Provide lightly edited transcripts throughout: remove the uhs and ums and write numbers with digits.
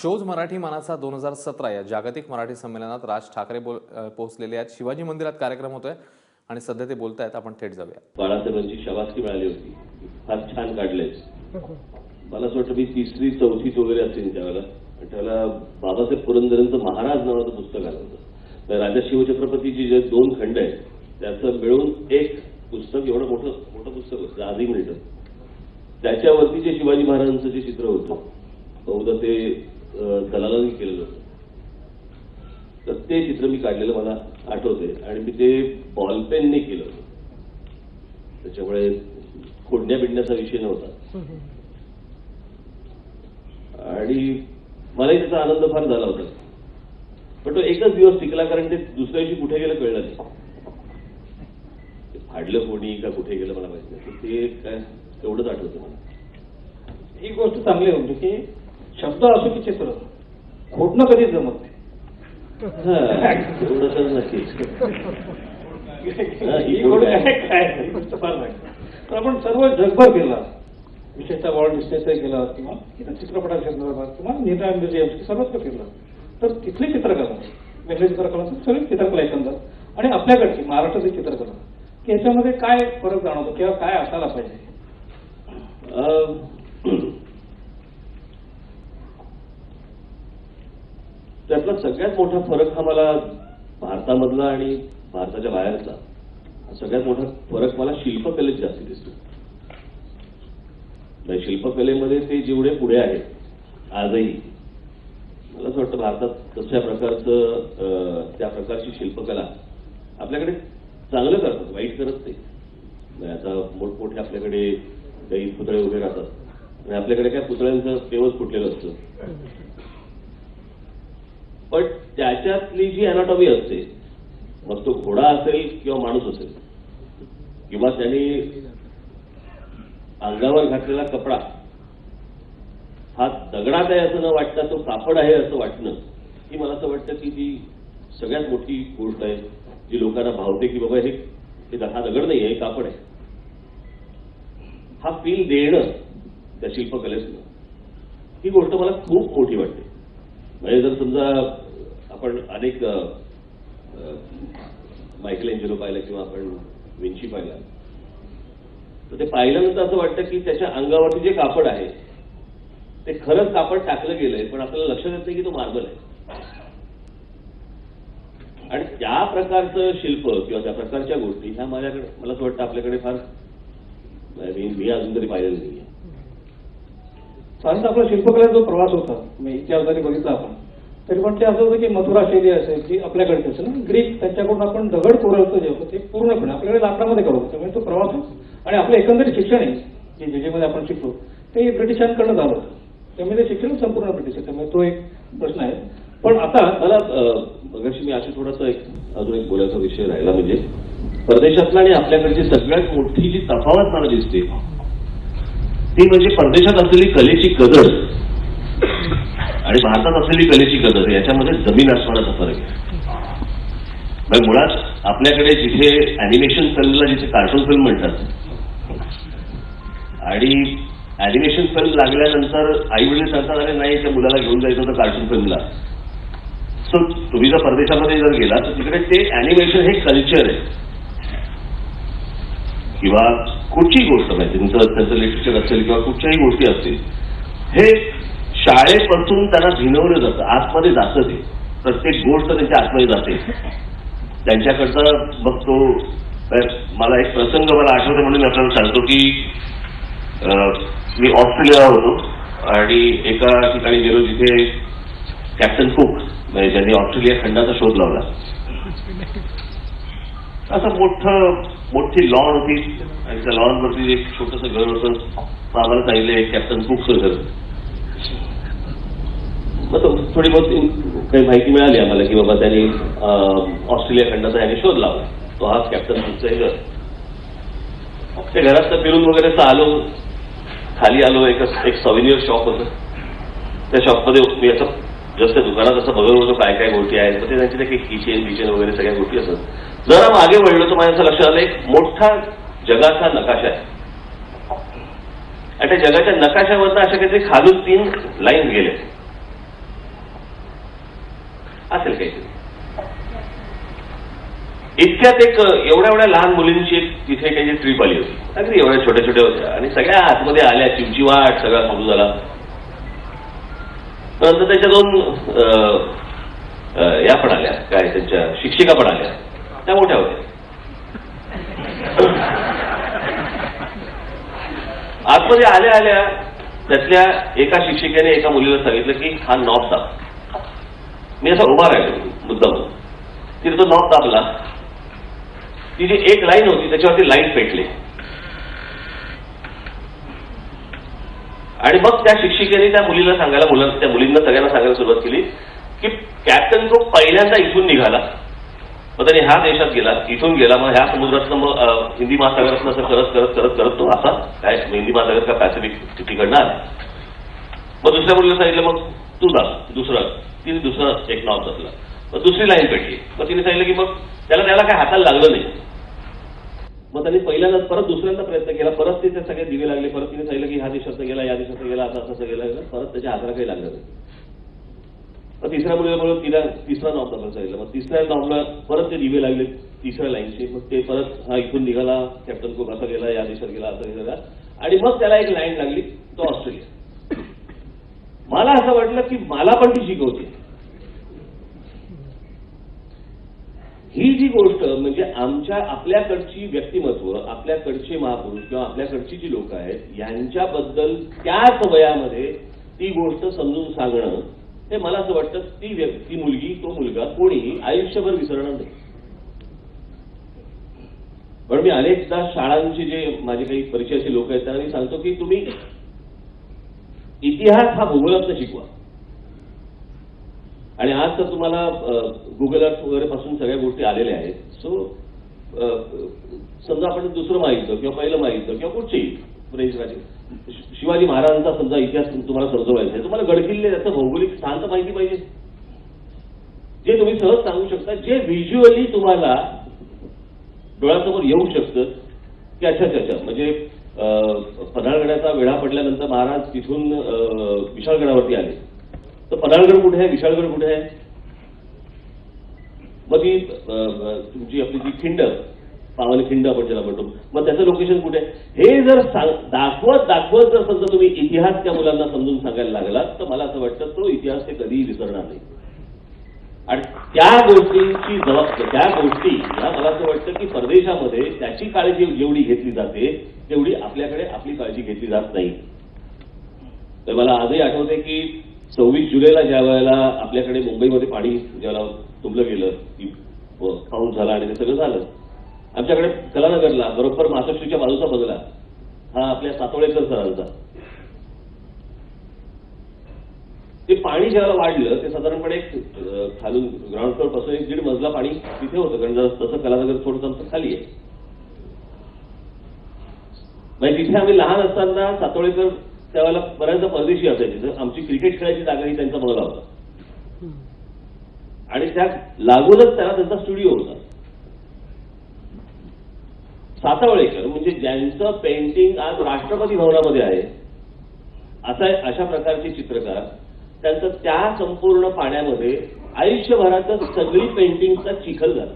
Shows Marathi मानाचा 2017 या जागतिक मराठी संमेलनात राज ठाकरे पोहोचलेले आहेत। शिवाजी मंदिरात कार्यक्रम होतोय आणि सध्या ते बोलतायत। आपण थेट जाऊया। बाळासाहेबांची शाबासकी मिळाली होती, फार छान काढलेस। मला असं वाटतं मी तिसरी चौथीत वगैरे असेल त्यावेळेला बाबासाहेब पुरंदरेंचं महाराज नावाचं पुस्तक आलं होतं। तर राजा शिवछत्रपतीची जे 2 खंड आहेत त्याचं मिळून एक पुस्तक, एवढं मोठं पुस्तक होतं, आधी मिळतं। त्याच्यावरती जे शिवाजी महाराजांचं जे चित्र होतं बहुधा ते दलालांनी केलेलं होतं। तर ते चित्र मी काढलेलं मला आठवते आणि मी ते बॉलपेनने केलं होतं। त्याच्यामुळे खोडण्या बिडण्याचा विषय नव्हता आणि मलाही त्याचा आनंद फार झाला होता। पण तो एकच दिवस टिकला, कारण ते दुसऱ्या दिवशी कुठे गेलं कळलं नाही। फाडलं कोणी का कुठे गेलं मला माहिती नाही। ते काय एवढंच आठवतं मला। ही गोष्ट चांगली होती की शब्द असो की चित्र खोटणं कधीच जमत नाही। एवढं तर नक्कीच ही गोष्ट फार नाही। तर आपण सर्व जगभर केला, विशेषतः वॉल्ट डिस्नीचा केला किंवा इतर चित्रपटाच्या संदर्भात किंवा नेता म्युझियम सर्वत्र फिरला, तर तिथली चित्रकला, वेगळी चित्रकला, सगळी चित्रकला एकंदर आणि आपल्याकडची महाराष्ट्राची चित्रकला की याच्यामध्ये काय फरक जाणवतो किंवा काय असायला पाहिजे? त्यातला सगळ्यात मोठा फरक हा मला भारतामधला आणि भारताच्या बाहेरचा सगळ्यात मोठा फरक मला शिल्पकलेत जास्त दिसतो। शिल्पकलेमध्ये ते जेवढे पुढे आहेत आजही, मला असं वाटतं भारतात तशा प्रकारचं त्या प्रकारची शिल्पकला आपल्याकडे चांगलं करतात, वाईट करत नाही। आता मोठमोठे आपल्याकडे काही पुतळे उभे राहतात आणि आपल्याकडे काय पुतळ्यांचं पेवच फुटलेलं असतं, पण त्याच्यातली जी अॅनाटॉमी असते, मग तो घोडा असेल किंवा माणूस असेल किंवा त्यांनी अंगावर घातलेला कपडा हा दगडात आहे असं न वाटता तो कापड आहे असं वाटणं, ही मला असं वाटतं की ती सगळ्यात मोठी गोष्ट आहे जी लोकांना भावते की बाबा हे हा दगड नाही, हे कापड आहे। हा फील देणं त्या शिल्पकलेतनं, ही गोष्ट मला खूप मोठी वाटते। म्हणजे जर समजा आपण अनेक मायकेल एंजेलो पाहिलं किंवा आपण विंची पाहिला, तर ते पाहिल्यानंतर असं वाटतं की त्याच्या अंगावरती जे कापड आहे ते खरंच कापड टाकलं गेलंय, पण आपल्याला लक्षात येत नाही की तो मार्बल आहे। आणि त्या प्रकारचं शिल्प किंवा त्या प्रकारच्या गोष्टी ह्या माझ्याकडे, मला असं वाटतं आपल्याकडे फार मी अजून तरी पाहिलेलं नाहीये। साधारणतः आपला शिल्पकलेचा जो प्रवास होता, इतिहास जरी बघितला आपण तरी पण ते असं होतं की मथुरा शैली असेल की आपल्याकडे असेल ना, ग्रीक, त्यांच्याकडून आपण दगड कोरलचं जे होतं ते पूर्णपणे आपल्याकडे लाकडामध्ये करतो। त्यामुळे तो प्रवास आणि आपलं एकंदरीत शिक्षणही जे मध्ये आपण शिकलो ते ब्रिटिशांकडनं झालं होतं, त्यामुळे ते शिक्षण संपूर्ण ब्रिटिश आहे। त्यामुळे तो एक प्रश्न आहे। पण आता मला मगाशी मी अशी थोडासा अजून एक बोलायचा विषय राहिला, म्हणजे परदेशातला आणि आपल्याकडची सगळ्यात मोठी जी तफावत मला दिसते ती म्हणजे परदेशात असलेली कलेची कदर आणि भारतात असलेली कलेची कदर याच्यामध्ये जमीन आसमानाचा फरक आहे। मुळात आपल्याकडे जिथे अॅनिमेशन फिल्मला जिथे कार्टून फिल्म म्हणतात आणि अॅनिमेशन फिल्म लागल्यानंतर आई वडील सांगतात अरे नाही त्या मुलाला घेऊन जायचं होतं कार्टून फिल्मला। सो तुम्ही जर परदेशामध्ये जर गेला तर तिकडे ते अॅनिमेशन हे कल्चर आहे किंवा कुठची गोष्ट माहिती त्याचं लिटरेचर असेल किंवा कुठच्याही गोष्टी असतील, हे शाळेपासून त्यांना भिनवलं जातं, आतमध्ये जातं। ते प्रत्येक गोष्ट त्यांच्या आतमध्ये जाते त्यांच्याकडचा। मग तो मला एक प्रसंग मला आठवतो म्हणून मी आपल्याला सांगतो की मी ऑस्ट्रेलियाला होतो आणि एका ठिकाणी गेलो जिथे कॅप्टन कुक म्हणजे ज्यांनी ऑस्ट्रेलिया खंडाचा शोध लावला। असं मोठी लॉन होती आणि त्या लॉनवरती एक छोटंसं घर होतं। आम्हाला सांगितलं कॅप्टन कुकचं घर। मग थोडी बहुत काही माहिती मिळाली आम्हाला की बाबा त्यांनी ऑस्ट्रेलिया खंडाचा याने शोध लावला, तो हाच कॅप्टन कुकचं हे घर। त्या घरात तर फिरून वगैरे आलो, खाली आलो, एक सॉव्हिनियर शॉप होतं। त्या शॉपमध्ये मी असं जसं दुकानात असं बघत होतो काय काय गोष्टी आहेत, तर ते त्यांचे काही किचन वगैरे सगळ्या गोष्टी असत। जरा मागे वळलो तर माझ्या असं लक्षात आलं एक मोठा जगाचा नकाशा आहे आणि त्या जगाच्या नकाशावरनं अशा काहीतरी खालून 3 लाईन गेले असेल काहीतरी. इतक्यात एक एवढ्या लहान मुलींची एक तिथे काही ट्रिप आली होती, अगदी एवढ्या छोट्या छोट्या होत्या आणि सगळ्या आतमध्ये आल्या, चिमचिवाट सगळा सुरू झाला. नंतर त्याच्या दोन या पण आल्या, काय त्यांच्या शिक्षिका पण आल्या, त्या मोठ्या होत्या. आतमध्ये आल्या त्यातल्या एका शिक्षिकेने एका मुलीला सांगितलं की हा नॉब दाब. मी असा उभा राहिलो मुद्दाम. तिने तो नॉब दाबला. ती जी एक लाईन होती त्याच्यावरती लाईट पेटली आणि मग त्या शिक्षिकेने त्या मुलीला सांगायला, त्या मुलींना सगळ्यांना सांगायला सुरुवात केली की कॅप्टन तो पहिल्यांदा इथून निघाला, मग त्याने ह्या देशात गेला, इथून गेला, मग ह्या समुद्रातनं मग हिंदी महासागरातनं असं करत करत करत करत तो असा काय हिंदी महासागर का पॅसिफिक तिकडनं आला. मग दुसऱ्या मुलीला सांगितलं मग तू जा दुसरं. तिने दुसरं एक नाव दाबलं. मग दुसरी लाईन पेटली. मग तिने सांगितलं की मग त्याला काय हाताला लागलं नाही. मग त्यांनी पहिल्यांदा परत दुसऱ्यांदा प्रयत्न केला, परत तिथे सगळे दिवे लागले. परत तिने सांगितलं की ह्या देशात गेला, या देशात गेला, असं गेला. परत त्याच्या हाताला काही लागलं नाही. मग तिसऱ्या मुलीला तिला तिसरा नॉब दाबायला सांगितलं. मग तिसऱ्या नॉबला परत ते दिवे लागले तिसऱ्या लाईनचे. मग ते परत हा इथून निघाला, कॅप्टन कुक असा गेला, या देशात गेला, असं गेला. आणि मग त्याला एक लाईन लागली, तो ऑस्ट्रेलिया. मला असं वाटलं की मला पण ती शिकवते. ही जी गोष्ट म्हणजे आपल्याकडची व्यक्तिमत्व, आपल्याकडचे महापुरुष किंवा आपल्याकडची जी लोक आहेत यांच्याबद्दल त्याच वयामध्ये ती गोष्ट समजून सांगणं, हे मला असं वाटतं ती व्यक्ती, मुलगी, तो मुलगा कोणीही आयुष्यभर विसरणार नाही. पण मी अनेकदा शाळांचे जे माझे काही परिचयाचे लोक आहेत त्यांना मी सांगतो की तुम्ही इतिहास हा भूगोलातनं शिकवा. आणि आज तर तुम्हाला गुगल अर्थ वगैरे पासून सगळ्या गोष्टी आलेल्या आहेत. सो समजा आपण दुसरं महायुद्ध किंवा पहिलं महायुद्ध किंवा कुठचेही फ्रेंच राजे, शिवाजी महाराजांचा समजा इतिहास तुम्हाला समजवायचा आहे, तुम्हाला गडकिल्ले त्याचं भौगोलिक स्थान तर माहिती पाहिजे, जे तुम्ही सहज सांगू शकता, जे व्हिज्युअली तुम्हाला डोळ्यासमोर येऊ शकतं की अच्छा म्हणजे पन्हाळगडाचा वेढा पडल्यानंतर महाराज तिथून विशाळगडावरती आले, तर पन्हाळगड कुठे आहे, विशाळगड कुठे आहे. मग ती तुमची आपली जी खिंड, पावन खिंड आपण ज्याला म्हणतो, मग त्याचं लोकेशन कुठे आहे, हे जर दाखवत जर समजा तुम्ही इतिहास त्या मुलांना समजून सांगायला लागलात तर मला असं वाटतं तो इतिहास ते कधीही विसरणार नाही. आणि त्या गोष्टींची जबाबदारी, त्या गोष्टी मला असं वाटतं की परदेशामध्ये त्याची काळजी जेवढी घेतली जाते तेवढी आपल्याकडे आपली काळजी घेतली जात नाही. तर मला आजही आठवते की 26 जुलैला ज्या वेळेला आपल्याकडे मुंबईमध्ये पाणी ज्याला तुंबलं गेलं, पाऊस झाला आणि ते सगळं झालं, आमच्याकडे कलानगरला बरोबर मातोश्रीच्या बाजूचा बंगला हा आपल्या सातोळेकर सरांचा, ते पाणी ज्याला वाढलं ते साधारणपणे खालून ग्राउंड फ्लोअर पासून 1-1.5 मजला पाणी तिथे होतं, कारण जर तसं कलानगर थोडंसं आमचं खाली आहे. म्हणजे तिथे आम्ही लहान असताना सातोळेकर त्यावेळेला बऱ्याचदा परदेशी असायचे, तर आमची क्रिकेट खेळायची जागा ही त्यांचा बंगला होता आणि त्या लागूनच त्याला त्यांचा स्टुडिओ होता. सातवळेकर म्हणजे ज्यांचं पेंटिंग आज राष्ट्रपती भवनामध्ये आहे अशा प्रकारचे चित्रकार, त्यांचं त्या संपूर्ण पाण्यामध्ये आयुष्यभराचं सगळी पेंटिंगचा चिखल झाला.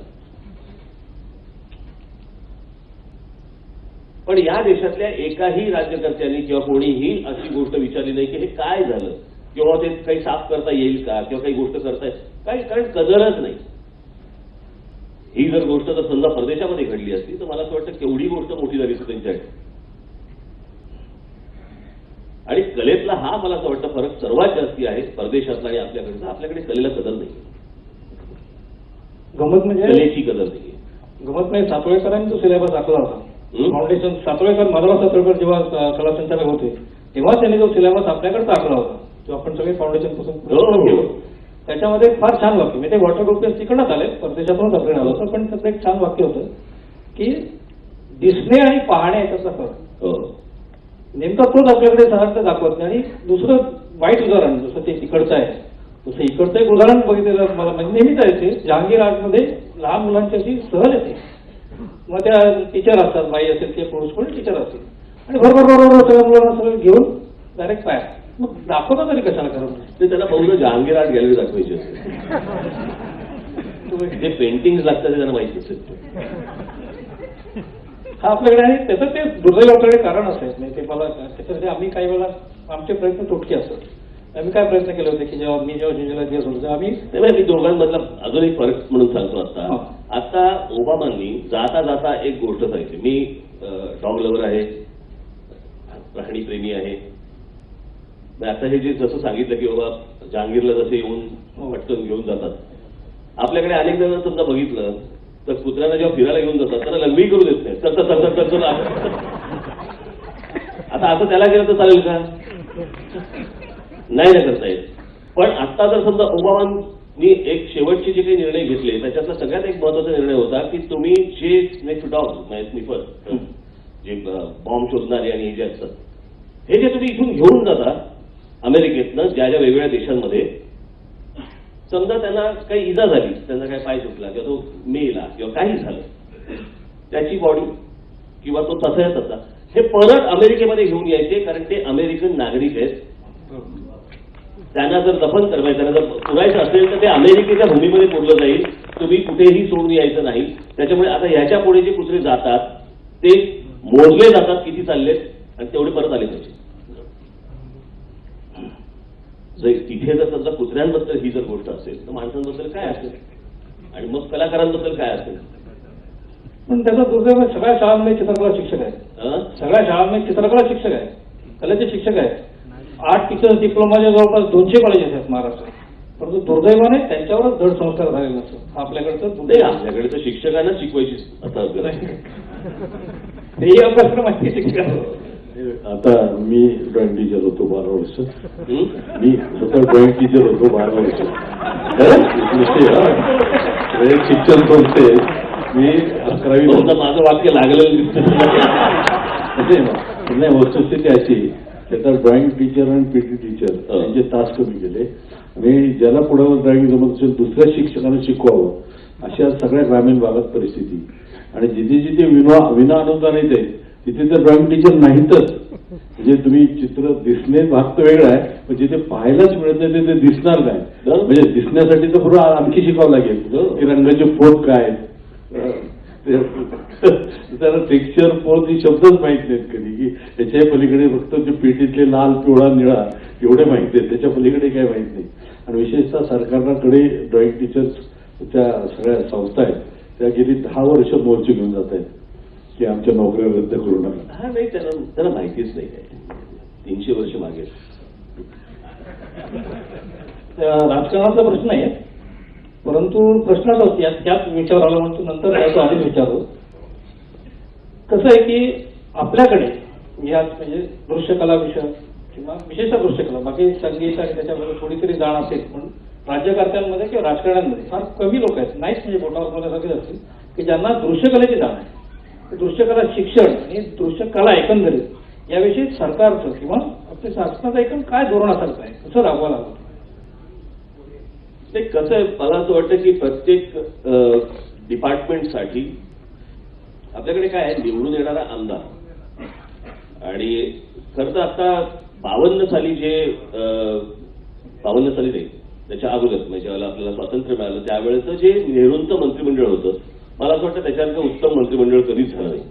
पण या देशातल्या एकाही राज्यकर्त्यांनी किंवा कोणीही अशी गोष्ट विचारली नाही की हे काय झालं किंवा ते काही साफ करता येईल का किंवा काही गोष्ट करताय काही, कारण कदरच नाही. ही जर गोष्ट जर समजा परदेशामध्ये घडली असती तर मला असं वाटतं केवढी गोष्ट मोठी झाली असती त्यांच्याकडे. आणि कलेतला हा मला असं वाटतं फरक सर्वात जास्ती आहे परदेशातला आणि आपल्याकडचा. आपल्याकडे कलेला कदर नाही, गमत म्हणजे कलेची कदर नाही. गमत म्हणजे सातोळेकरांनी तो सिलेबस दाखवला होता. फाउंडेशन सातोळेकर, माधवराव सातोळेकर जेव्हा कला संचालक होते तेव्हा त्यांनी जो सिलेबस आपल्याकडे दाखवला होता, जो आपण सगळे फाउंडेशन पासून, त्याच्यामध्ये फार छान वाक्य, म्हणजे ते वॉटरप्रूफ तिकडनंच आले, परदेशातूनच आपल्याकडे आलं होतं, पण त्याचं एक छान वाक्य होतं की दिसणे आणि पाहणे याचा फरक. नेमका तोच आपल्याकडे साधारण दाखवत नाही. आणि दुसरं वाईट उदाहरण जसं ते तिकडचं आहे तसं इकडचं एक उदाहरण बघितलेलं मला म्हणजे नेहमीच आहे ते जहांगीर आर्टमध्ये लहान मुलांची अशी सहल येते, मग त्या टीचर असतात, बाई असेल किंवा पुरुष कोणी टीचर असतील आणि बरोबर सगळ्या मुलांना सगळं घेऊन डायरेक्ट पाय मग दाखवता तरी कशाला करत नाही? ते त्यांना बहुधा जहांगीर आर्ट गॅलरी दाखवायची असते. जे पेंटिंग लागतात ते त्यांना माहिती असेल. हा आपल्याकडे आहे. त्याचं ते दुर्दैव आपल्याकडे कारण असेल नाही ते मला त्याच्यासाठी आम्ही काही वेळा आमचे प्रयत्न तुटके असतात. आम्ही काय प्रयत्न केले होते की जेव्हा जिंजला दिवस होतो तेव्हा आम्ही मी दोघांमधला अजून एक फरक म्हणून सांगतो. हा. आता ओबामांनी जाता जाता एक गोष्ट सांगितली. मी डॉग लवर आहे, प्राणी प्रेमी आहे. आता हे जे जसं सांगितलं की बाबा जहांगीरला जसे येऊन पटकन घेऊन जातात, आपल्याकडे अनेकदा जर समजा बघितलं तर कुत्र्यांना जेव्हा फिरायला घेऊन जातात त्यांना लंबी करू देत नाही. चल आता असं त्याला केलं तर चालेल का? नाही ना करता येत. पण आता जर समजा ओबामांनी एक शेवटचे जे काही निर्णय घेतले त्याच्यातला सगळ्यात एक महत्वाचा निर्णय होता की तुम्ही जे स्निफ डॉग स्निफर जे बॉम्ब शोधणारे आणि हे जे असतात हे जे तुम्ही इथून घेऊन जाता अमेरिकेतनं ज्या ज्या वेगवेगळ्या देशांमध्ये, समजा त्यांना काही इजा झाली, त्यांना काही पाय तुटला किंवा तो मेला किंवा काही झालं, त्याची बॉडी किंवा तो तसा तसा हे परत अमेरिकेमध्ये घेऊन यायचे. कारण ते अमेरिकन नागरिक आहेत. त्यांना जर दफन करायचं, त्यांना जर पुरायचं असेल तर ते अमेरिकेच्या भूमीमध्ये पुरलं जाईल. तुम्ही कुठेही सोडून यायचं नाही. त्याच्यामुळे आता ह्याच्या पुढे जे कुत्रे जातात ते मोजले जातात किती चाललेत आणि तेवढे परत आले पाहिजे. तिथे जर समजा कुत्र्यांबद्दल ही जर गोष्ट असेल तर माणसांबद्दल काय असेल आणि मग कलाकारांबद्दल काय असेल? पण त्याचा दुर्दैव सगळ्या शाळांमध्ये चित्रकला शिक्षक आहेत. सगळ्या शाळांमध्ये चित्रकला शिक्षक आहेत, कलेचे शिक्षक आहेत. 8 टीचर्स डिप्लोमाच्या जवळपास 200 कॉलेजेस आहेत महाराष्ट्रात. परंतु दुर्दैवाने त्यांच्यावरच धड संस्कार झालेला नसतो. आपल्याकडे तर शिक्षकांना शिकवायची आता तेही अभ्यासक्रम आहे शिक्षक. आता मी ड्रॉइंग टीचर होतो 12 वर्ष. मी स्वतः ड्रॉइंग टीचर होतो 12 वर्ष. शिक्षण संस्थेत मी 11वी माझं वाक्य लागलेलं दिसतं. नाही, वस्तुस्थिती अशी त्याचा ड्रॉइंग टीचर आणि पीटी टीचर यांचे तास कमी केले आणि ज्याला पुढे ड्रॉइंग जमत असेल दुसऱ्या शिक्षकांना शिकवावं अशा सगळ्या ग्रामीण भागात परिस्थिती. आणि जिथे जिथे विना अनुदान येते तिथे तर ड्रॉइंग टीचर नाहीतच. म्हणजे तुम्ही चित्र दिसणे भाग तर वेगळा आहे, पण जिथे पाहायलाच मिळत नाही ते दिसणार नाही. म्हणजे दिसण्यासाठी तर पुढे आणखी शिकावं लागेल की रंगाचे फोड काय, त्याला टेक्स्चर फोड ही शब्दच माहित नाहीत कधी, की त्याच्या पलीकडे फक्त ते पेटीतले लाल पिवळा निळा एवढे माहिती आहेत, त्याच्या पलीकडे काय माहित नाही. आणि विशेषतः सरकारकडे ड्रॉइंग टीचर्सच्या सगळ्या संस्था आहेत त्या गेली 10 वर्ष मोर्चे घेऊन जात आहेत की आमच्या नोकऱ्या रद्द करू नका. हा नाही, त्यांना माहितीच नाही आहे. 300 वर्ष मागे राजकारणाचा प्रश्न आहे. परंतु प्रश्नाचाच त्याच विचार आला म्हणतो नंतर त्याचा आधीच विचारतो. कसं आहे की आपल्याकडे यात म्हणजे दृश्यकला विषय किंवा विशेषतः दृश्यकला, बाकी संगीत आणि त्याच्यामध्ये थोडी तरी जाण असेल, पण राज्यकर्त्यांमध्ये किंवा राजकारण्यांमध्ये फार कमी लोक आहेत, नाहीच म्हणजे बोटावर बोलण्यासारखेच असतील की ज्यांना दृश्यकलेची जाण आहे. दृश्यकला शिक्षण आणि दृश्यकला एकंदरीत याविषयी सरकारचं किंवा आपल्या शासनाचं एकूण काय धोरण असायला पाहिजे, कसं राबवायला हवं? ते कसं आहे, मला असं वाटतं की प्रत्येक डिपार्टमेंटसाठी आपल्याकडे काय आहे, निवडून येणारा आमदार. आणि खरं तर आता 52 साली जे 52 साली नाही त्याच्या अगोदर म्हणजे ज्यावेळेला आपल्याला स्वातंत्र्य मिळालं त्यावेळेचं जे नेहरूंचं मंत्रिमंडळ होतं, मला असं वाटतं त्याच्यासारखं उत्तम मंत्रिमंडळ कधीच झालं नाही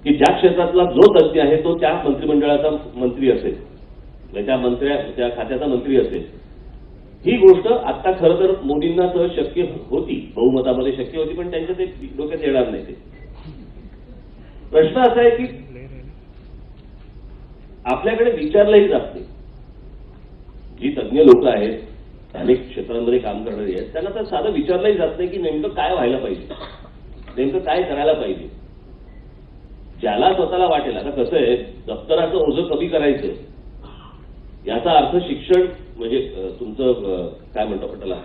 की ज्या क्षेत्रातला जो तज्ज्ञ आहे तो त्या मंत्रिमंडळाचा मंत्री असेल, त्या खात्याचा मंत्री असेल. ही गोष्ट आता खरं तर मोदींना सहज शक्य होती, बहुमतामध्ये शक्य होती, पण त्यांच्या ते डोक्यात येणार नाही. ते प्रश्न असा आहे की आपल्याकडे विचारलंही जात नाही. जी तज्ज्ञ लोक आहेत, अनेक क्षेत्रांमध्ये काम करणारी आहेत, त्यांना तर साधं विचारलंही जात नाही की नेमकं काय व्हायला पाहिजे, नेमकं काय करायला पाहिजे. ज्याला स्वतःला वाटेल, आता कसं आहे, दप्तराचं ओझं कमी करायचं याचा अर्थ शिक्षण म्हणजे तुमचं काय म्हणतो आपण त्याला,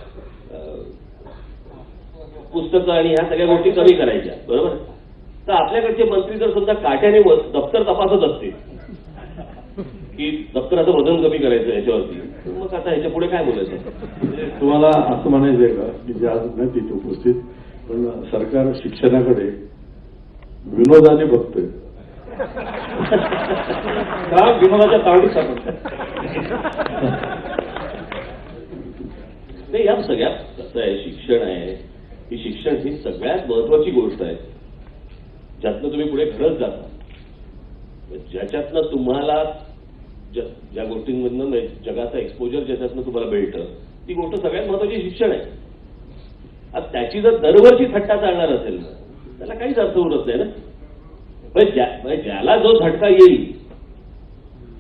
पुस्तकं आणि ह्या सगळ्या गोष्टी कमी करायच्या, बरोबर. तर आपल्याकडचे मंत्री जर समजा काट्याने दप्तर तपासत असतील की दप्तराचं वजन कमी करायचं याच्यावरती, मग आता ह्याच्या पुढे काय बोलायचं? तुम्हाला असं म्हणायचंय का की जे आज नाही तिथे उपस्थित, पण सरकार शिक्षणाकडे विनोदाने बघतोय. ग्राहक विनोदाच्या तावडीत सापडतात. नाही, या सगळ्यात कसं आहे, शिक्षण आहे, ही शिक्षण ही सगळ्यात महत्वाची गोष्ट आहे ज्यातनं तुम्ही पुढे घडत जाता, ज्याच्यातनं तुम्हाला ज्या गोष्टींमधनं जगाचा एक्सपोजर ज्याच्यातनं तुम्हाला मिळतं, ती गोष्ट सगळ्यात महत्वाची शिक्षण आहे. आता त्याची जर दरवर्षी थट्टा चालणार असेल ना, त्याला काहीच अर्थ उरत नाही ना. म्हणजे ज्याला जो झटका येईल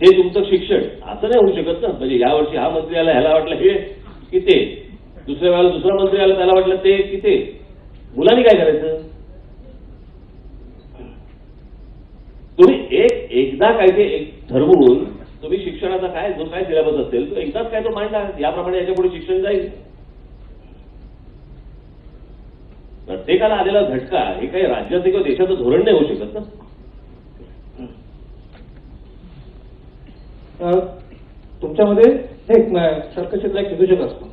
हे तुमचं शिक्षण, असं नाही होऊ शकत ना. म्हणजे यावर्षी हा मंत्री आला, ह्याला वाटलं हे की ते, दुसऱ्या वेळेला दुसरा मंत्री आला, त्याला वाटलं ते की ते. मुलांनी काय करायचं? तुम्ही एकदा काय ते ठरवून तुम्ही शिक्षणाचा काय जो काय सिलेबस असेल तो एकदाच काय तो मांडला, याप्रमाणे याच्या पुढे शिक्षण जाईल. प्रत्येकाला आलेला झटका हे काही राज्याचं किंवा देशाचं धोरण नाही होऊ शकत ना. तुमच्यामध्ये एक सर्कसला एक नियोजक असतो,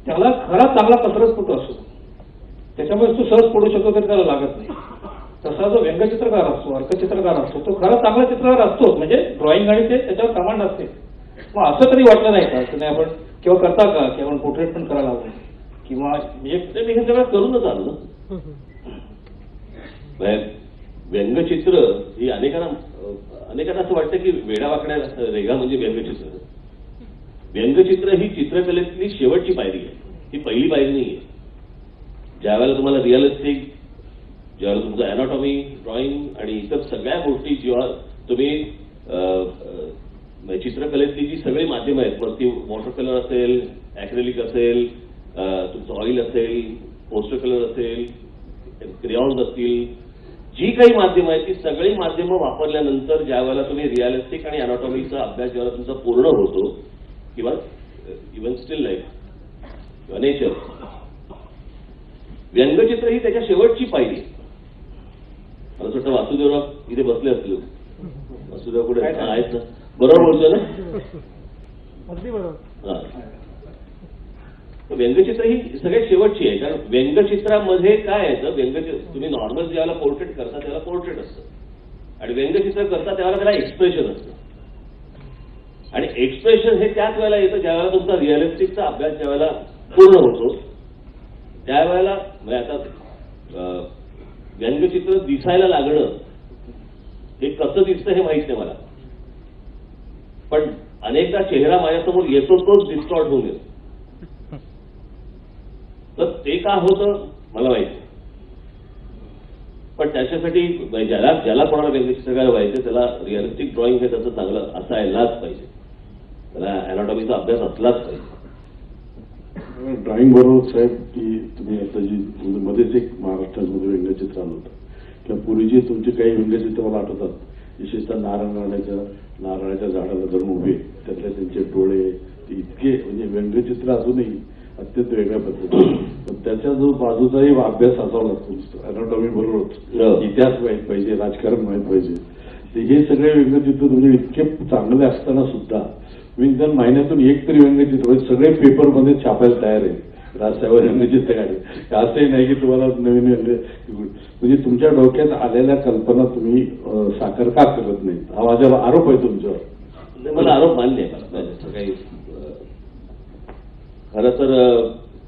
त्याला खरा चांगला पत्रस्फोट असतो, त्याच्यामुळे तो सहज पडू शकतो तरी त्याला लागत नाही. तसा जो व्यंगचित्रकार असतो, अर्कचित्रकार असतो, तो खरा चांगला चित्रकार असतो. म्हणजे ड्रॉइंग आणि ते त्याच्यावर कमांड असते. मग असं तरी वाटलं नाही का की नाही आपण किंवा करता का की आपण पोर्ट्रेट पण करायला हवं, किंवा मी हे सगळं करूनच आलो ना. व्यंगचित्र ही अनेकांना असं वाटतं की वेडावाकड्या रेगा म्हणजे व्यंगचित्र. व्यंगचित्र ही चित्रकलेतली शेवटची पायरी आहे, ही पहिली पायरी नाही आहे. ज्यावेळेला तुम्हाला रिअलिस्टिक, ज्यावेळेला तुमचं अॅनाटॉमी, ड्रॉइंग आणि इतर सगळ्या गोष्टी जेव्हा तुम्ही चित्रकलेतली जी सगळी माध्यमं आहेत, मग ती वॉटर कलर असेल, ॲक्रेलिक असेल, तुमचं ऑइल असेल, पोस्टर कलर असेल, क्रेयॉन्स असतील, जी काही माध्यमं आहेत ती सगळी माध्यमं वापरल्यानंतर ज्यावेळेला तुम्ही रिअलिस्टिक आणि अॅनाटॉमीचा अभ्यास जेव्हा तुमचा पूर्ण होतो, किंवा इव्हन स्टील लाईफ किंवा नेचर, व्यंगचित्र ही त्याच्या शेवटची पायरी. मला वाटतं वासुदेवराव इथे बसले असतील. वासुदेव कुठे आहेत ना? बरोबर बोलतोय ना? अगदी बरोबर. हा, व्यंगचित्र ही सगळ्यात शेवटची आहे. कारण व्यंगचित्रामध्ये काय येतं, व्यंगचित्र तुम्ही नॉर्मल ज्यावेळेला पोर्ट्रेट करता त्याला पोर्ट्रेट असतं, आणि व्यंगचित्र करता त्यावेळेला त्याला एक्सप्रेशन असतं. आणि एक्सप्रेशन हे त्याच वेळेला येतं ज्यावेळेला तुमचा रिअलिस्टिकचा अभ्यास ज्यावेळेला पूर्ण होतो, त्यावेळेला म्हणजे आता व्यंगचित्र दिसायला लागणं हे कसं दिसतं हे माहित नाही मला, पण अनेकदा चेहरा माझ्यासमोर येतो तोच डिस्टॉर्ट होऊन येतो. तर ते का होतं मला माहिती, पण त्याच्यासाठी ज्याला कोणाला व्यंगचित्रकार व्हायचं त्याला रिअलिस्टिक ड्रॉइंग हे त्याचं चांगलं असायलाच पाहिजे, त्याला अॅनाटॉमीचा अभ्यास असलाच पाहिजे. ड्रॉइंग बरोबर साहेब की तुम्ही आता जी मध्येच एक महाराष्ट्रामध्ये व्यंगचित्र आलं होतं, किंवा पूर्वीचे तुमचे काही व्यंगचित्र मला आठवतात, विशेषतः नारळाच्या झाडाला धरून उभे, त्यातले त्यांचे डोळे इतके म्हणजे व्यंगचित्र असूनही अत्यंत वेगळ्या पद्धतीने. पण त्याचा जो बाजूचाही अभ्यास असावा लागतो, अॅनाटॉमी बरोबर इतिहास माहीत पाहिजे, राजकारण माहीत पाहिजे. तर हे सगळे व्यंगचित्र तुमचे इतके चांगले असताना सुद्धा मी जर महिन्यातून एक तरी व्यंगचित्र सगळे पेपरमध्ये छापायला तयार आहे. राजसाहेब व्यंगचित्र काढले असंही नाही की तुम्हाला नवीन म्हणजे तुमच्या डोक्यात आलेल्या कल्पना तुम्ही साकार का करत नाही, हा माझा आरोप आहे तुमच्यावर. मला आरोप मान्य आहे. मला काही खरं तर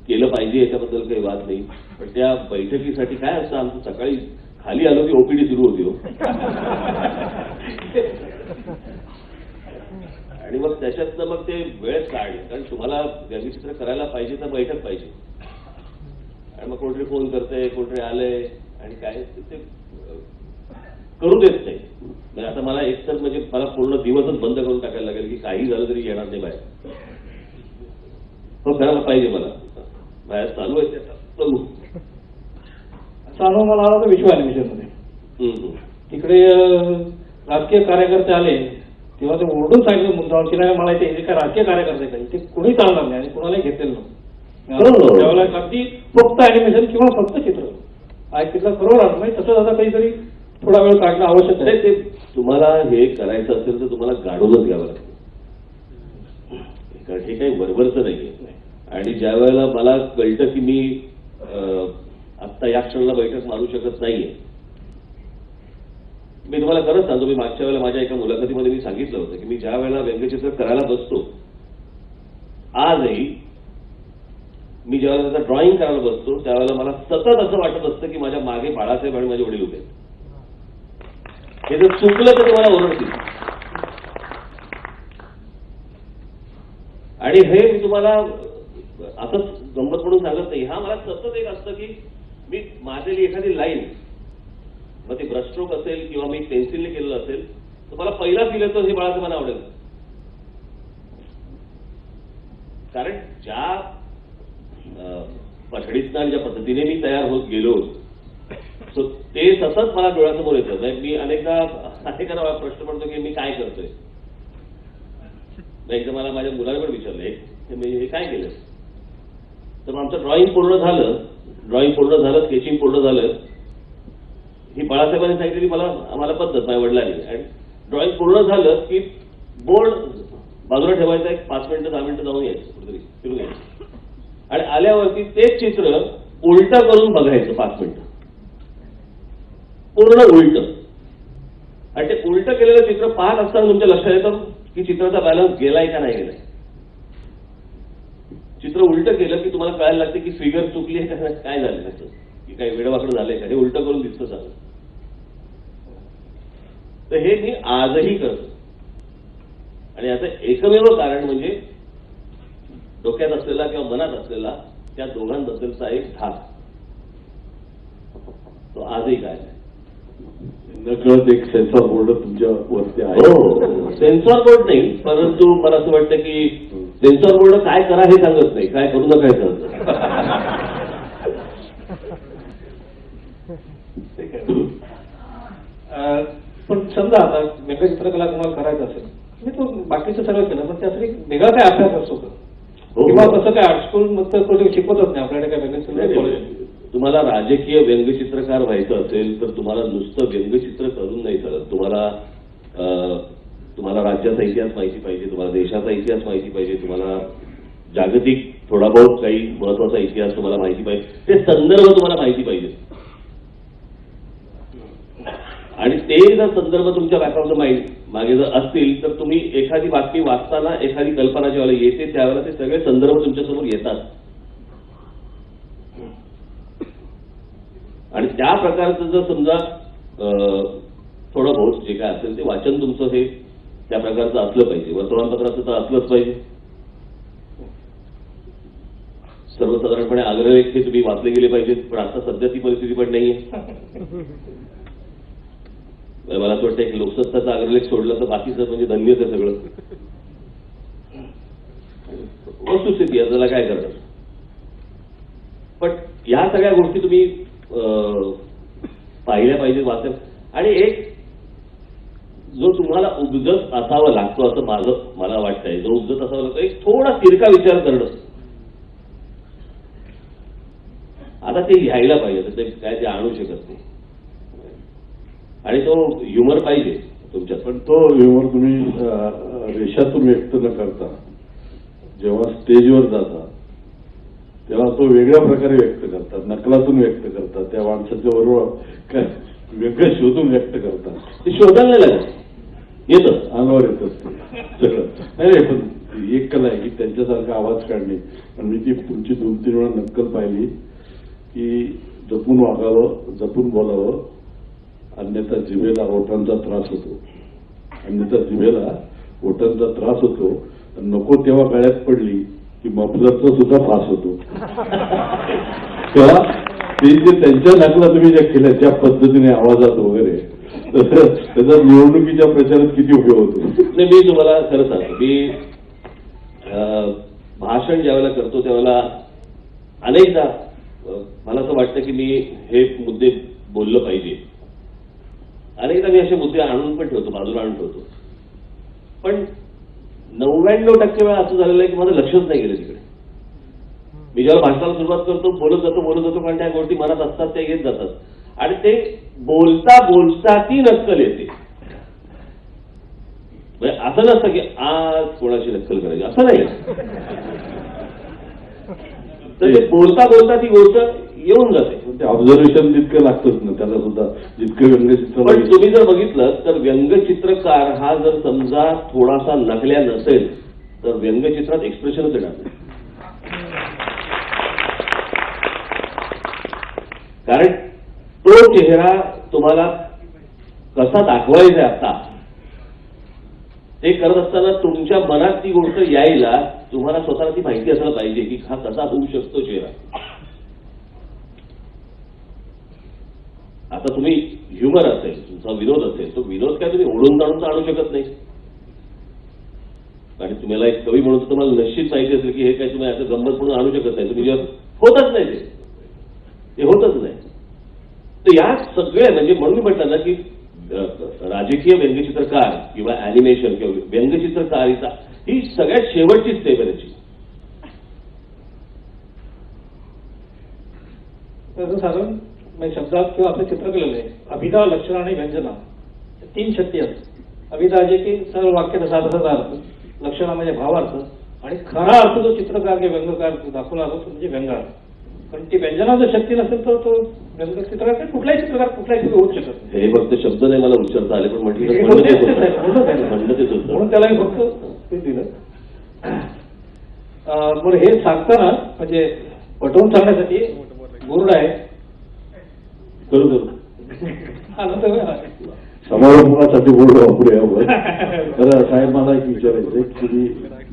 केलं पाहिजे याच्याबद्दल काही वाद नाही, पण त्या बैठकीसाठी काय असतं, आमचं सकाळी खाली आलो की ओपीडी सुरू होती हो. आणि मग त्याच्यातनं मग ते वेळच काढली, कारण तुम्हाला व्यंगचित्र करायला पाहिजे तर बैठक पाहिजे, आणि मग कोणतरी फोन करते, कोणतरी आलंय आणि काय ते करू देत नाही. म्हणजे आता मला एकतर म्हणजे मला पूर्ण दिवसच बंद करून टाकायला लागेल की काही झालं तरी येणार नाही बाहेर. हो, करायला पाहिजे मला, बाहेर चालू आहे त्याचा बघू. असा अनुभव मला आला होता विश्व ॲनिमेशनमध्ये. तिकडे राजकीय कार्यकर्ते आले तेव्हा ते ओरडून सांगितलं मुद्दावर की नाही मला इथे काय राजकीय कार्यकर्ते काही ते कुणी चालणार नाही आणि कुणालाही घेतलेलं नव्हतं. त्यावेळेला अगदी फक्त ॲनिमेशन किंवा फक्त चित्र तिथला खरोखर अर्थ नाही. तसं आता काहीतरी थोडा वेळ काढणं आवश्यक आहे. ते तुम्हाला हे करायचं असेल तर तुम्हाला गाडूनच घ्यावं लागतं, कारण हे काही बरोबरचं नाहीये. आणि ज्या वेळेला मला कळतं की मी आत्ता या क्षणाला बैठक मारू शकत नाहीये, मी तुम्हाला खरंच सांगतो, मी मागच्या वेळेला माझ्या एका मुलाखतीमध्ये मी सांगितलं होतं की मी ज्या वेळेला व्यंगचित्र करायला बसतो, आजही मी ज्यावेळेला त्याचं ड्रॉइंग करायला बसतो त्यावेळेला मला सतत असं वाटत असतं की माझ्या मागे बाळासाहेब आणि माझे वडील उभे आहेत. हे जर चुकलं तर ते मला ओरडतील. आणि हे मी तुम्हाला असंच गंमत म्हणून सांगत नाही, हा मला सतत एक असतं की मी माझी एखादी लाईन, मग ते ब्रशस्ट्रोक असेल किंवा मी पेन्सिलने केलेलं असेल, तर मला पहिला फील येतो हे बाळासाहेबांना आवडेल. कारण ज्या पठडीतनं आणि ज्या पद्धतीने मी तयार होत गेलो, सो ते सतत मला डोळ्यासमोर येतं. मी अनेकांना प्रश्न पडतो की मी काय करतोय. एकदा मला माझ्या मुलाने पण विचारलंय की मी हे काय केलं. तर मग आमचं ड्रॉइंग पूर्ण झालं, स्केचिंग पूर्ण झालं. ही बाळासाहेबांनी सांगितलेली आम्हाला पद्धत माझ्या वडिलांनी. आणि ड्रॉइंग पूर्ण झालं की बोर्ड बाजूला ठेवायचं, एक 5 मिनिटं 10 मिनिटं जाऊन यायचं, कुठेतरी फिरून यायचं. आणि आल्यावरती तेच चित्र उलटं करून बघायचं 5 मिनिटं, पूर्ण उलटं. आणि ते उलटं केलेलं चित्र पाहत असताना तुमच्या लक्षात येतं की चित्राचा बॅलन्स गेलाय का नाही गेलाय. चित्र उलटं केलं की तुम्हाला कळायला लागते की फिगर चुकली आहे का, काय झालं त्याचं, की काही वेडवाकडं झालंय का, हे उलटं करून दिसतं चालू. तर हे मी आजही करतो. आणि याचं एकमेव कारण म्हणजे डोक्यात असलेला किंवा मनात असलेला त्या दोघांबद्दलचा एक धाक, तो आजही काय नकळत एक सेन्सॉर बोर्ड तुमच्या वरती आहे. हो, सेन्सॉर बोर्ड नाही, परंतु मला असं वाटतं की सेन्सॉर बोर्ड काय करा हे सांगत नाही, काय करू नका हे सांगत. पण समजा आता व्यंगचित्रकला तुम्हाला करायचं असेल, मी तो बाकीचं सगळं केलं, पण त्यासाठी वेगळा काय अभ्यास असतो का, किंवा तसं काय आर्ट स्कूल मध्ये शिकवतच नाही आपल्याकडे काय व्यंगचित्र कॉलेज. तुम्हाला राजकीय व्यंगचित्रकार व्हायचं असेल तर तुम्हाला नुसतं व्यंगचित्र करून नाही चालत. तुम्हाला राज्याचा इतिहास माहिती पाहिजे, तुम्हाला देशाचा इतिहास माहिती पाहिजे, तुम्हाला जागतिक थोडा बहुत काही महत्वाचा इतिहास तुम्हाला माहिती पाहिजे, ते संदर्भ तुम्हाला माहिती पाहिजे. आणि ते जर संदर्भ तुमच्या बॅकग्राऊंड मागे जर असतील तर तुम्ही एखादी बातमी वाचताना एखादी कल्पना ज्यावेळेला येते त्यावेळेला ते सगळे संदर्भ तुमच्यासमोर येतात. आणि त्या प्रकारचं जर समजा थोडं बहुत जे काय असेल ते वाचन तुमचं हे त्या प्रकारचं असलं पाहिजे. वर्तमानपत्राचं तर असलंच पाहिजे. सर्वसाधारणपणे अग्रलेख हे तुम्ही वाचले गेले पाहिजेत, पण आता सध्या ती परिस्थिती पण नाहीये. मला असं वाटतं की लोकसत्ताचा अग्रलेख सोडला तर बाकीचं म्हणजे धन्यच आहे सगळं. वस्तुस्थिती आहे, त्याला काय करणार. पण या सगळ्या गोष्टी तुम्ही पाहिल्या पाहिजे, वाचल्या. आणि एक जो तुम्हाला उपजत असावा लागतो असं मला वाटतंय, जो उपजत असावा लागतो एक थोडा तिरका विचार करणं. आता ते घ्यायला पाहिजे, तर ते काय ते आणू शकत नाही. आणि तो ह्युमर पाहिजे तुमच्यात. पण तो ह्युमर तुम्ही रेषातून व्यक्त न करता जेव्हा स्टेजवर जाता तेव्हा तो वेगळ्या प्रकारे व्यक्त करतात, नकलातून व्यक्त करतात, त्या माणसाच्या बरोबर वेगळं शोधून व्यक्त करतात. ते शोधायला नाही लागत, येतं अंगावर येतं सगळं. नाही, पण एक कला आहे की त्यांच्यासारखा आवाज काढणे. पण मी ती तुमची 2-3 वेळा नक्कल पाहिली की जपून वागावं, जपून बोलावं, अन्यथा जिभेला ओठांचा त्रास होतो. नको तेव्हा गळ्यात पडली की मफलरचा सुद्धा फास होतो. तेव्हा ते जे त्यांच्या नकला तुम्ही ज्या केल्या त्या पद्धतीने आवाजात वगैरे, त्याचा निवडणुकीच्या प्रचारात किती उपयोग होतो. नाही, मी तुम्हाला खरं सांगतो, मी भाषण ज्यावेळेला करतो त्यावेळेला अनेकदा मला असं वाटतं की मी हे मुद्दे बोललं पाहिजे. अनेकदा मी असे मुद्दे आणून पण ठेवतो, बाजूला आणून ठेवतो. पण 99% वेळा असं झालेलं आहे की माझं लक्षच नाही गेलं तिकडे. मी जेव्हा भाषणाला सुरुवात करतो बोलत जातो कारण त्या गोष्टी मनात असतात त्या येत जातात. आणि ते बोलता ती नक्कल येते. म्हणजे असं नसतं की आज कोणाची नक्कल करायची, असं नाही. तर ते बोलता ती गोष्ट येऊन जाते. ते ऑब्झर्वेशन तितकं लागतंच ना त्याला सुद्धा, जितकं व्यंगचित्र. पण तुम्ही जर बघितलं तर व्यंगचित्रकार हा जर समजा थोडासा नकल्या नसेल तर व्यंगचित्रात एक्सप्रेशनच येणार नाही. कारण तो चेहरा तुम्हाला कसा दाखवायचा आता ते करत असताना तुमच्या मनात ती गोष्ट यायला तुम्हाला स्वतःला ती माहिती असायला पाहिजे की हा कसा होऊ शकतो चेहरा. आता तुम्ही ह्युमर असेल, तुमचा विनोद असेल, तो विनोद काय तुम्ही ओढून ताणून आणू शकत नाही. आणि तुम्हाला एक कवी म्हणून तुम्हाला निश्चित माहिती असेल की हे काय तुम्ही असं गंमत म्हणून आणू शकत नाही. तुम्ही जेव्हा होतच नाही ते होतच नाही. तर या सगळ्या म्हणजे म्हणून मी म्हटलं ना की राजकीय व्यंगचित्रकार किंवा अॅनिमेशन किंवा व्यंगचित्रकारिता ही सगळ्यात शेवटची स्टेप आहे त्याची. तसं साधारण म्हणजे शब्दात किंवा आपलं चित्र केलेलं आहे. अभिधा, लक्षण आणि व्यंजना 3 शक्ती असतात. अभिधा जे की सरळ वाक्य तसा तसाचा अर्थ, लक्षणा म्हणजे भावार्थ आणि खरा अर्थ जो चित्रकार किंवा व्यंगकार दाखवला असतो तो म्हणजे व्यंगार्थ. पण ती व्यंजना जर शक्ती नसेल तर तो व्यंगचित्रकार कुठलाही चित्रकार कुठलाही होऊ शकत नाही. हे फक्त शब्द नाही मला उच्चारता आले पण म्हटलं म्हणून त्याला मी फक्त ते दिलं. बरं हे सांगताना म्हणजे पटवून सांगण्यासाठी बोर्ड आहे. करू आनंद समारोपासाठी बोर्ड वापरूया. तर साहेब मला एक विचारायचं की तुम्ही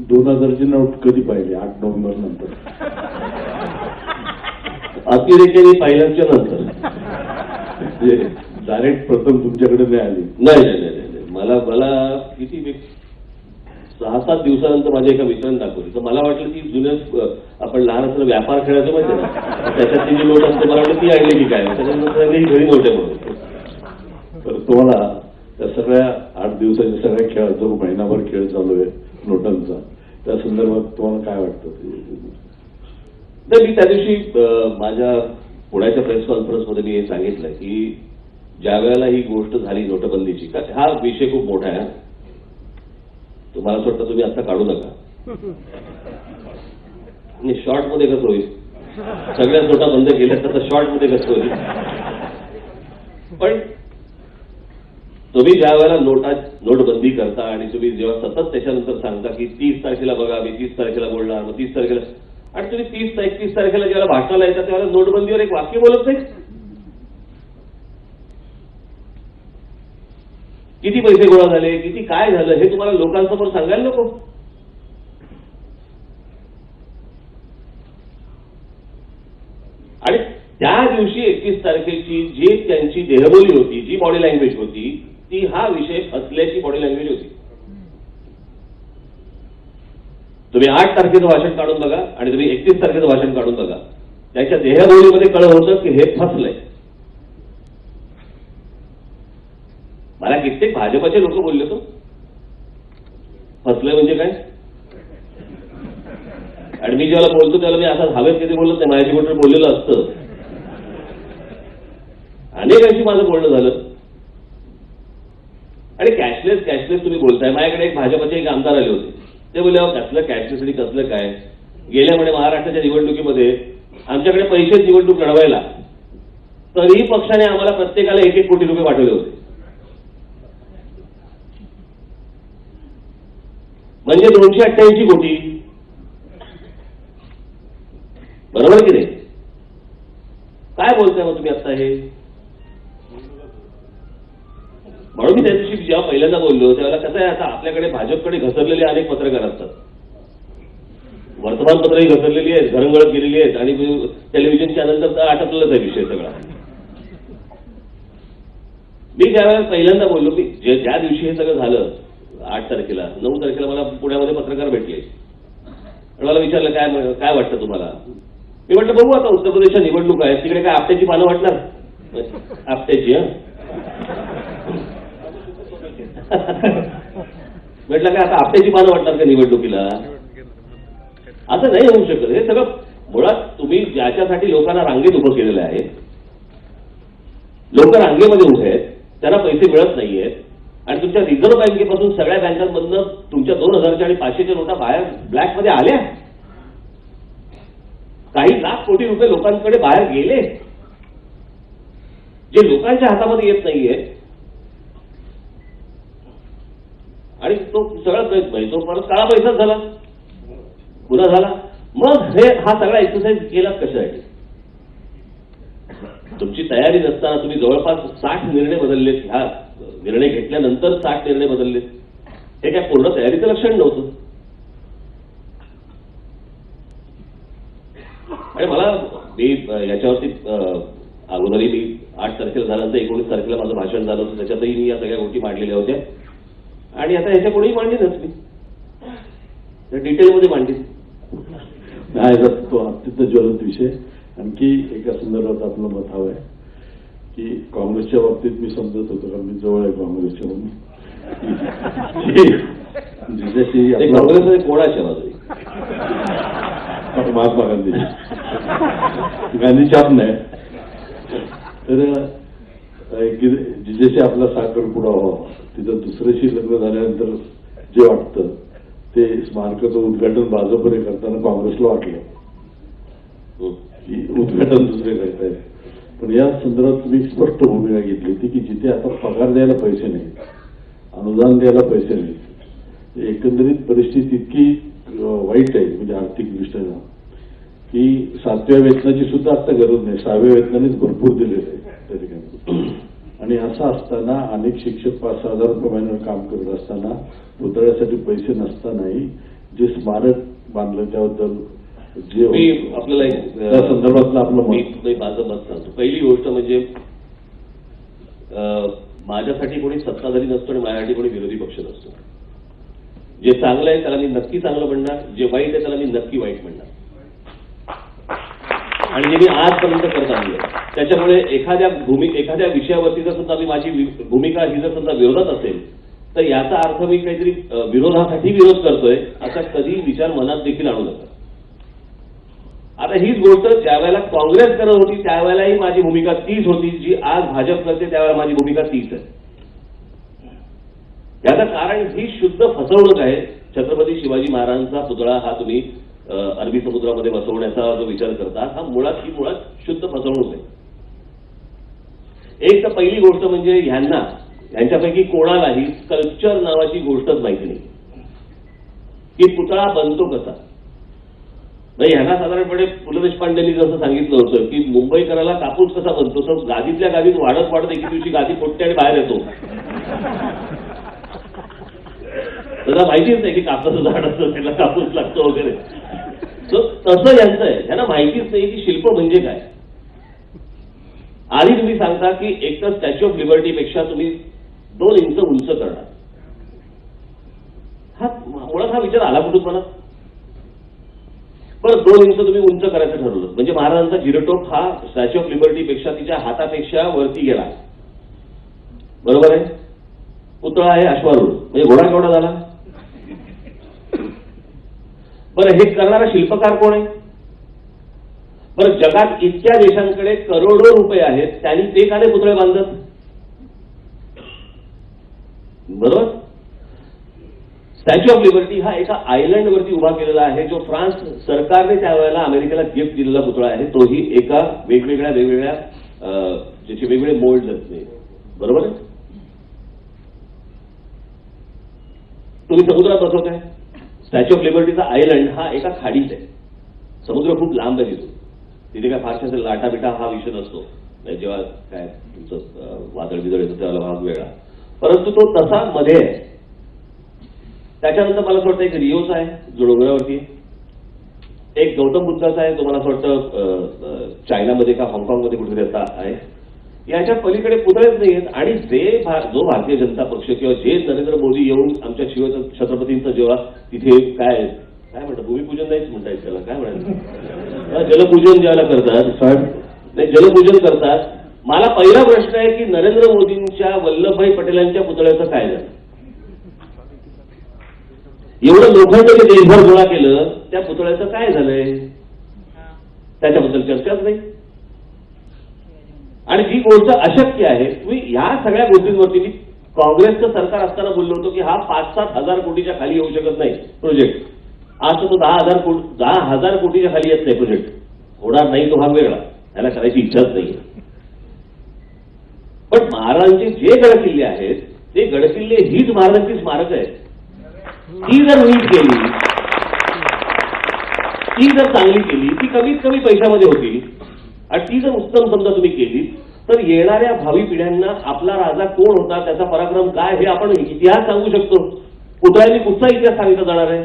2000ची नोट कधी पाहिली? 8 नोव्हेंबर नंतर. अतिरेक्याने पाहिल्याच्या नंतर म्हणजे डायरेक्ट प्रथम तुमच्याकडे नाही आली? नाही. मला किती 6-7 दिवसानंतर माझ्या एका मित्रांनी दाखवली. तर मला वाटलं की जुन्या आपण लहान असताना व्यापार खेळायचं माहिती ना, त्याच्यात ती जी नोट असते मला वाटलं ती आणली की काय. त्याच्यानंतर ही घरी नोट आहे म्हणून. तर तुम्हाला त्या सगळ्या 8 दिवसाच्या सगळ्या खेळ जो महिनाभर खेळ चालू आहे नोटांचा, त्या संदर्भात तुम्हाला काय वाटतं? नाही, मी त्या दिवशी माझ्या पुण्याच्या प्रेस कॉन्फरन्समध्ये मी हे सांगितलं की ज्या वेळेला ही गोष्ट झाली नोटबंदीची, का हा विषय खूप मोठा आहे. तुम्हाला असं वाटतं तुम्ही आता काढू नका, शॉर्टमध्ये कसं होईल, सगळ्या नोटा बंद केल्या तर शॉर्टमध्ये कसं होईल. पण तुम्ही ज्या वेळेला नोटबंदी करता आणि तुम्ही जेव्हा सतत त्याच्यानंतर सांगता की 30 तारखेला बघा मी 30 तारखेला बोलणार, मग 30 तारखेला, आणि तुम्ही 30-31 तारखेला ज्यावेळेला भाषणाला येतात त्यावेळेला नोटबंदीवर एक वाक्य बोलत नाही. किती पैसे गोळा झाले, किती काय झालं हे तुम्हाला लोकांसमोर सांगायला नको. आणि त्या दिवशी 31 तारखेची जी त्यांची देहबोली होती, जी बॉडी लँग्वेज होती, ती हा विषय असल्याची बॉडी लँग्वेज होती. तुम्ही 8 तारखेचं भाषण काढून बघा आणि तुम्ही 31 तारखेचं भाषण काढून बघा, त्याच्या देहबोलीमध्ये कळत होतं की हे फसलंय. मला कित्येक भाजपाचे लोक बोलले तो फसलंय म्हणजे काय. आणि मी जेव्हा बोलतो त्याला मी असं हवेत कधी बोलत नाही, माझ्याशी कोणी बोललेलं असतं. अनेकांशी माझं बोलणं झालं. आणि कॅशलेस तुम्ही बोलताय. माझ्याकडे एक भाजपाचे एक आमदार आले होते. ते बोलले कसलं कॅशलेस आणि कसलं काय. गेल्या म्हणे महाराष्ट्राच्या निवडणुकीमध्ये आमच्याकडे पैसेच निवडणूक लढवायला, तरीही पक्षाने आम्हाला प्रत्येकाला 1-1 कोटी रुपये पाठवले होते. म्हणजे 288 कोटी. बरोबर की नाही? काय बोलताय मग तुम्ही आता हे. म्हणून मी त्या दिवशी जेव्हा पहिल्यांदा बोललो त्यावेळेला कसं आहे, आता आपल्याकडे भाजपकडे घसरलेले अनेक पत्रकार असतात, वर्तमानपत्रही घसरलेली आहेत, घरंगळत गेलेली आहेत आणि टेलिव्हिजन चॅनल तर आटपलेलाच आहे विषय सगळा. मी ज्यावेळेला पहिल्यांदा बोललो की ज्या दिवशी हे सगळं झालं 8 तारखेला 9 तारखेला मला पुण्यामध्ये पत्रकार भेटले आणि मला विचारलं काय वाटतं तुम्हाला. मी म्हटलं बघू आता उत्तर प्रदेशच्या निवडणूक आहे, तिकडे काय आपट्याची पानं वाटणार. आपट्याची म्हटलं काय आता आपट्याची पानं वाटणार का निवडणुकीला. असं नाही होऊ शकत. हे सगळं मुळात तुम्ही ज्याच्यासाठी लोकांना रांगेत उभं केलेलं आहे, लोक रांगेमध्ये उभे आहेत, त्यांना पैसे मिळत नाहीयेत आणि तुमच्या रिझर्व्ह बँकेपासून सगळ्या बँकांमधनं तुमच्या 2000च्या आणि 500च्या नोटा बाहेर ब्लॅकमध्ये आल्या. काही काही लाख कोटी रुपये लोकांकडे बाहेर गेले, जे लोकांच्या हातामध्ये येत नाहीये, आणि तो सगळा तो परत काळा पैसा झाला, गुन्हा झाला. मग हा सगळा एक्सरसाइज केला कशासाठी? तुमची तयारी नसताना तुम्ही जवळपास 60 निर्णय बदललेत. ह्या निर्णय घेतल्यानंतर 60 निर्णय बदललेत. हे काय पूर्ण तयारीचं लक्षण नव्हतं. आणि मला मी याच्यावरती अगोदरही मी 8 तारखेला झाल्यानंतर 19 तारखेला माझं भाषण झालं होतं, त्याच्यातही मी या सगळ्या गोष्टी मांडलेल्या होत्या. आणि आता ह्याच्या पुढेही मांडलीच मी डिटेलमध्ये मांडली. नाही, तो अत्यंत ज्वलंत विषय. आणखी एका संदर्भात आपलं मत हवं आहे की काँग्रेसच्या बाबतीत मी समजत होतो, कारण मी जवळ आहे काँग्रेसच्या म्हणून, जिच्याशी काँग्रेसमध्ये कोणाच्या बाजूने? महात्मा गांधी, गांधी छाप नाही. तर जिच्याशी आपला साखरपुडा व्हावा, तिथं दुसऱ्याशी लग्न झाल्यानंतर जे वाटतं ते स्मारकाचं उद्घाटन भाजपने करताना काँग्रेसला वाटलं की उद्घाटन दुसरे करतायत. पण या संदर्भात तुम्ही स्पष्ट भूमिका घेतली होती की जिथे आता पगार द्यायला पैसे नाहीत, अनुदान द्यायला पैसे नाहीत, एकंदरीत परिस्थिती इतकी वाईट आहे म्हणजे आर्थिक दृष्ट्या की 7व्या वेतनाची सुद्धा आता गरज नाही, 6व्या वेतनानेच भरपूर दिलेलं आहे त्या ठिकाणी. आणि असं असताना अनेक शिक्षक 5,000 रुपये महिन्यावर काम करत असताना, पुतळ्यासाठी पैसे नसतानाही जे स्मारक बांधलं त्याबद्दल जे आपल्याला त्या संदर्भातलं आपलं मत. माझं मत सांगतो. पहिली गोष्ट म्हणजे माझ्यासाठी कोणी सत्ताधारी नसतो आणि माझ्यासाठी कोणी विरोधी पक्ष नसतो. जे चांगलं आहे त्याला मी नक्की चांगलं म्हणणार, जे वाईट आहे त्याला मी नक्की वाईट म्हणणार. आणि जे मी आजपर्यंत करत आलो त्याच्यामुळे एखाद्या विषयावरती जर सुद्धा मी माझी भूमिका ही जर सुद्धा विरोधात असेल तर याचा अर्थ मी काहीतरी विरोधासाठी विरोध करतोय असा कधी विचार मनात देखील आणू नका. आता हीच गोष्ट ज्या वेळेला काँग्रेस करत होती त्यावेळेलाही माझी भूमिका तीच होती, जी आज भाजप करते त्यावेळेला माझी भूमिका तीच आहे. याचं कारण ही शुद्ध फसवणूक आहे. छत्रपती शिवाजी महाराजांचा पुतळा हा तुम्ही अरबी समुद्रामध्ये बसवण्याचा जो विचार करता हा मुळात शुद्ध फसवणूक आहे. एक तर पहिली गोष्ट म्हणजे ह्यांच्यापैकी कोणालाही स्कल्पचर नावाची गोष्टच माहिती नाही की पुतळा बनतो कसा. नाही, ह्यांना साधारणपणे पु ल देशपांडेंनी जसं सांगितलं होतं की मुंबईकराला कापूस कसा बनतो, तर गादीतल्या गादीत वाढत वाढत एके दिवशी गादी फुटते आणि बाहेर येतो. त्याला माहितीच नाही की कापसाचं झाड असतं, त्याला कापूस लागतो वगैरे. तसं यांचं आहे, ह्यांना माहितीच नाही की शिल्प म्हणजे काय. आधी तुम्ही सांगता की एक तर स्टॅच्यू ऑफ लिबर्टीपेक्षा तुम्ही 2 इंच उंच करणार. मुळात हा विचार आला कुठून मला. परत 2 इंच तुम्ही उंच करायचं ठरवलं म्हणजे महाराजांचा जिरोटोप हा स्टॅच्यू ऑफ लिबर्टीपेक्षा तिच्या हातापेक्षा वरती गेला. बरोबर आहे. पुतळा आहे अश्वारूढ म्हणजे घोडा केवढा झाला. बरं, हे करणारा शिल्पकार कोण आहे. बरं, जगात इतक्या देशांकडे करोडो रुपये आहेत, त्यांनी ते का नाही पुतळे बांधत. बरोबर. स्टॅच्यू ऑफ लिबर्टी हा एका आयलंडवरती उभा केलेला आहे, जो फ्रान्स सरकारने त्यावेळेला अमेरिकेला गिफ्ट दिलेला पुतळा आहे. तोही एका वेगवेगळ्या ज्याचे वेगवेगळे मोल्ड असते. बरोबर आहे. तुम्ही समुद्रात बसवताय. स्टॅच्यू ऑफ लिबर्टीचा आयलंड हा एका खाडीत आहे. समुद्र खूप लांब आहे तिथे काय फारशा असेल लाटाबिटा हा विषय नसतो. जेव्हा काय तुमचं वादळ बिदळ येतं त्यावेळेला भाग वेगळा, परंतु तो तसा मध्ये आहे. त्याच्यानंतर मला असं वाटतं एक रिओचा आहे जो डोंगरावरती, एक गौतम बुद्धाचा आहे जो मला असं वाटतं चायनामध्ये का हाँगकाँगमध्ये कुठेतरी आता आहे. याच्या पलीकडे पुतळेच नाही आहेत. आणि जो भारतीय जनता पक्ष किंवा जे नरेंद्र मोदी येऊन आमच्या छत्रपतींचं जेव्हा तिथे काय म्हणतात भूमिपूजन नाहीच म्हणता येत त्याला, काय म्हणायचं जलपूजन ज्याला करतात साहेब, नाही जलपूजन करतात. मला पहिला प्रश्न आहे की नरेंद्र मोदींच्या वल्लभभाई पटेलांच्या पुतळ्याचं काय झालं. एवढं लोखंड जे देशभर गोळा केलं त्या पुतळ्याचं काय झालंय त्याच्याबद्दल चर्चाच नाही. आणि जी गोष्ट अशक्य आहे, तुम्ही ह्या सगळ्या गोष्टींवरती मी काँग्रेसचं सरकार असताना बोललो होतो की हा 5-7 हजार कोटीच्या खाली येऊ शकत नाही प्रोजेक्ट. आज तो 10,000 कोटीच्या खाली येत नाही प्रोजेक्ट. होणार नाही तो भाग वेगळा, त्याला करायची इच्छाच नाही. पण महाराजांचे जे गडकिल्ले आहेत ते गडकिल्ले हीच महाराजांची स्मारक आहेत. ती जर नीट केली, ती जर चांगली केली, ती कमीत कमी पैशामध्ये होती आणि ती जर उत्तम समजा तुम्ही केली तर येणाऱ्या भावी पिढ्यांना आपला राजा कोण होता, त्याचा पराक्रम काय हे आपण इतिहास सांगू शकतो. पुतळ्यांनी कुठचा इतिहास सांगितला जाणार आहे?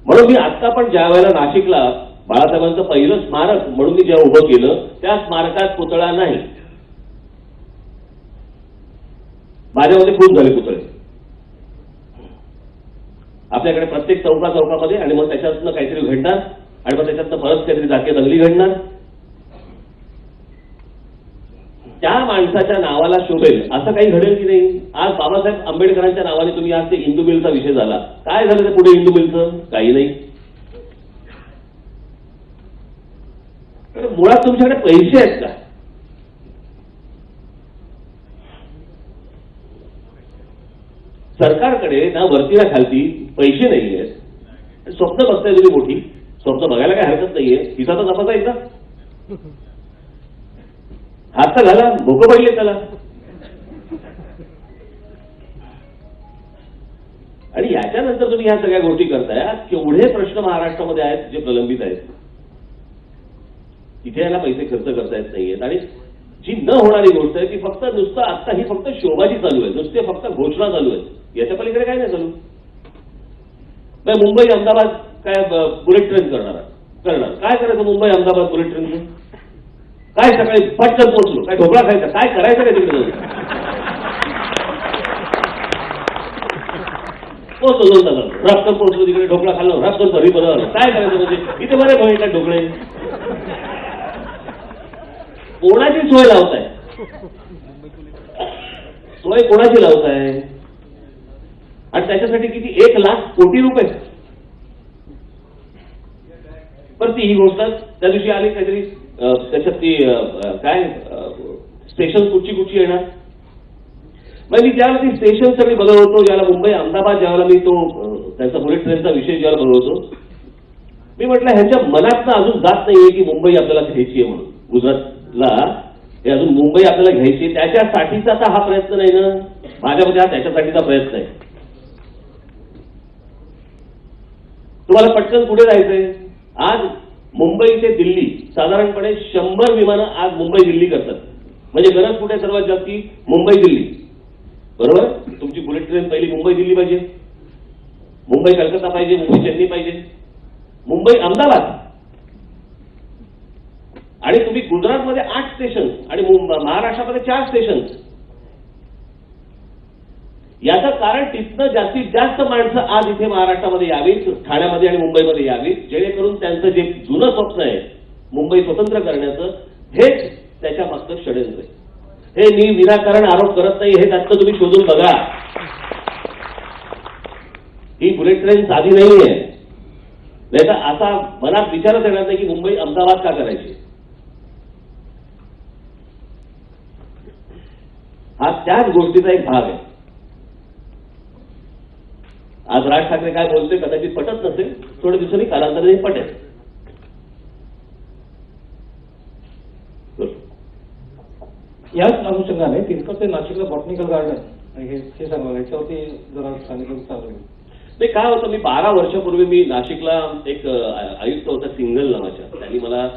म्हणून मी आता पण ज्या वेळेला नाशिकला बाळासाहेबांचं पहिलं स्मारक म्हणून मी जेव्हा उभं केलं त्या स्मारकात पुतळा नाही. माझ्यामध्ये खूप झाले पुतळे आपल्याकडे प्रत्येक चौकामध्ये, आणि मग त्याच्यातनं काहीतरी घडणार आणि मग त्याच्यातनं परत काहीतरी जातीय दंगली घडणार. त्या माणसाच्या नावाला शोभेल असं काही घडेल की नाही? आज बाबासाहेब आंबेडकरांच्या नावाने तुम्ही आज ते इंदू मिलचा विषय झाला, काय झालं ते पुढे इंदू मिलचं? काही नाही. मुळात तुमच्याकडे पैसे आहेत का? सरकारकडे ना वरती ना खालती पैसे नाही आहेत. स्वप्न बघताय तुम्ही मोठी, स्वप्न बघायला काही हरकत नाहीये. हिचा तर तपासा एकदा हात तर घाला, भोकं पडले त्याला. आणि याच्यानंतर तुम्ही ह्या सगळ्या गोष्टी करताय. केवढे प्रश्न महाराष्ट्रामध्ये आहेत जे प्रलंबित आहेत, तिथे याला पैसे खर्च करता येत नाहीयेत. आणि जी न होणारी गोष्ट आहे ती फक्त नुसतं आता ही फक्त शोभाजी चालू आहे, नुसते फक्त घोषणा चालू आहे, याच्या पलीकडे काय नाही चालू. मुंबई अहमदाबाद काय बुलेट ट्रेन करणार काय करायचं? मुंबई अहमदाबाद बुलेट ट्रेनचं काय? सकाळी पटकन पोहोचलो, काय ढोकळा खायचा, काय करायचं काय तिकडे जाऊन? पोहोचलो 2 तासात, रापकन पोहोचलो तिकडे, ढोकळा खाल्लो, रापकन घरी बरं आलं. काय करायचं म्हणजे? इथे बरे भाई काय ढोकळे? कोणाची सोय लावताय? सोय कोणाची लावताय? आणि त्याच्यासाठी किती? 1 लाख कोटी रुपये. पण ती ही गोष्ट त्या दिवशी आली काहीतरी त्याच्यात ती काय स्टेशन कुठची येणार. मग मी ज्यावेळेला ती स्टेशन सगळी बघत होतो, ज्याला मुंबई अहमदाबाद ज्यावेळेला मी तो त्यांचा बुलेट ट्रेनचा विषय ज्याला बघत होतो, मी म्हटलं ह्यांच्या मनातनं अजून जात नाहीये की मुंबई आपल्याला घ्यायची आहे म्हणून. गुजरातला हे अजून मुंबई आपल्याला घ्यायची, त्याच्यासाठीचा तर हा प्रयत्न नाही ना. माझ्यामध्ये हा त्याच्यासाठीचा प्रयत्न आहे. तुम्हाला पटकन पुढे जायचंय. आज मुंबई ते दिल्ली साधारणपणे 100 विमानं आज मुंबई दिल्ली करतात. म्हणजे गरज कुठे सर्वात जास्ती? मुंबई दिल्ली, बरोबर. तुमची बुलेट ट्रेन पहिली मुंबई दिल्ली पाहिजे, मुंबई कलकत्ता पाहिजे, मुंबई चेन्नई पाहिजे, मुंबई अहमदाबाद. आणि तुम्ही गुजरातमध्ये 8 स्टेशन आणि महाराष्ट्रामध्ये 4 स्टेशन. याचं कारण तिथनं जास्तीत जास्त माणसं आज इथे महाराष्ट्रामध्ये यावीत, ठाण्यामध्ये आणि मुंबईमध्ये यावीत, जेणेकरून त्यांचं जे जुनं स्वप्न आहे मुंबई स्वतंत्र करण्याचं, हेच त्याच्या मागचं षडयंत्र आहे. हे मी विनाकारण आरोप करत नाही, हे त्याचं तुम्ही शोधून बघा. ही बुलेट ट्रेन साधी नाहीये. नाही तर असा मनात विचारच येणार नाही की मुंबई अहमदाबाद का करायची. हा त्याच गोष्टीचा एक भाग आहे. आज राज ठाकरे काय बोलतोय कदाचित पटत नसेल, थोड्या दिवसांनी कालांतराने पटेल. याच अनुषंगाने तिरकं ते नाशिकला बॉटनिकल गार्डन हे सांगा, याच्यावरती जरा सांगितलं चांगलं. नाही, काय होतं, मी 12 वर्षापूर्वी मी नाशिकला एक आयुक्त होता सिंगल नावाच्या, त्यांनी मला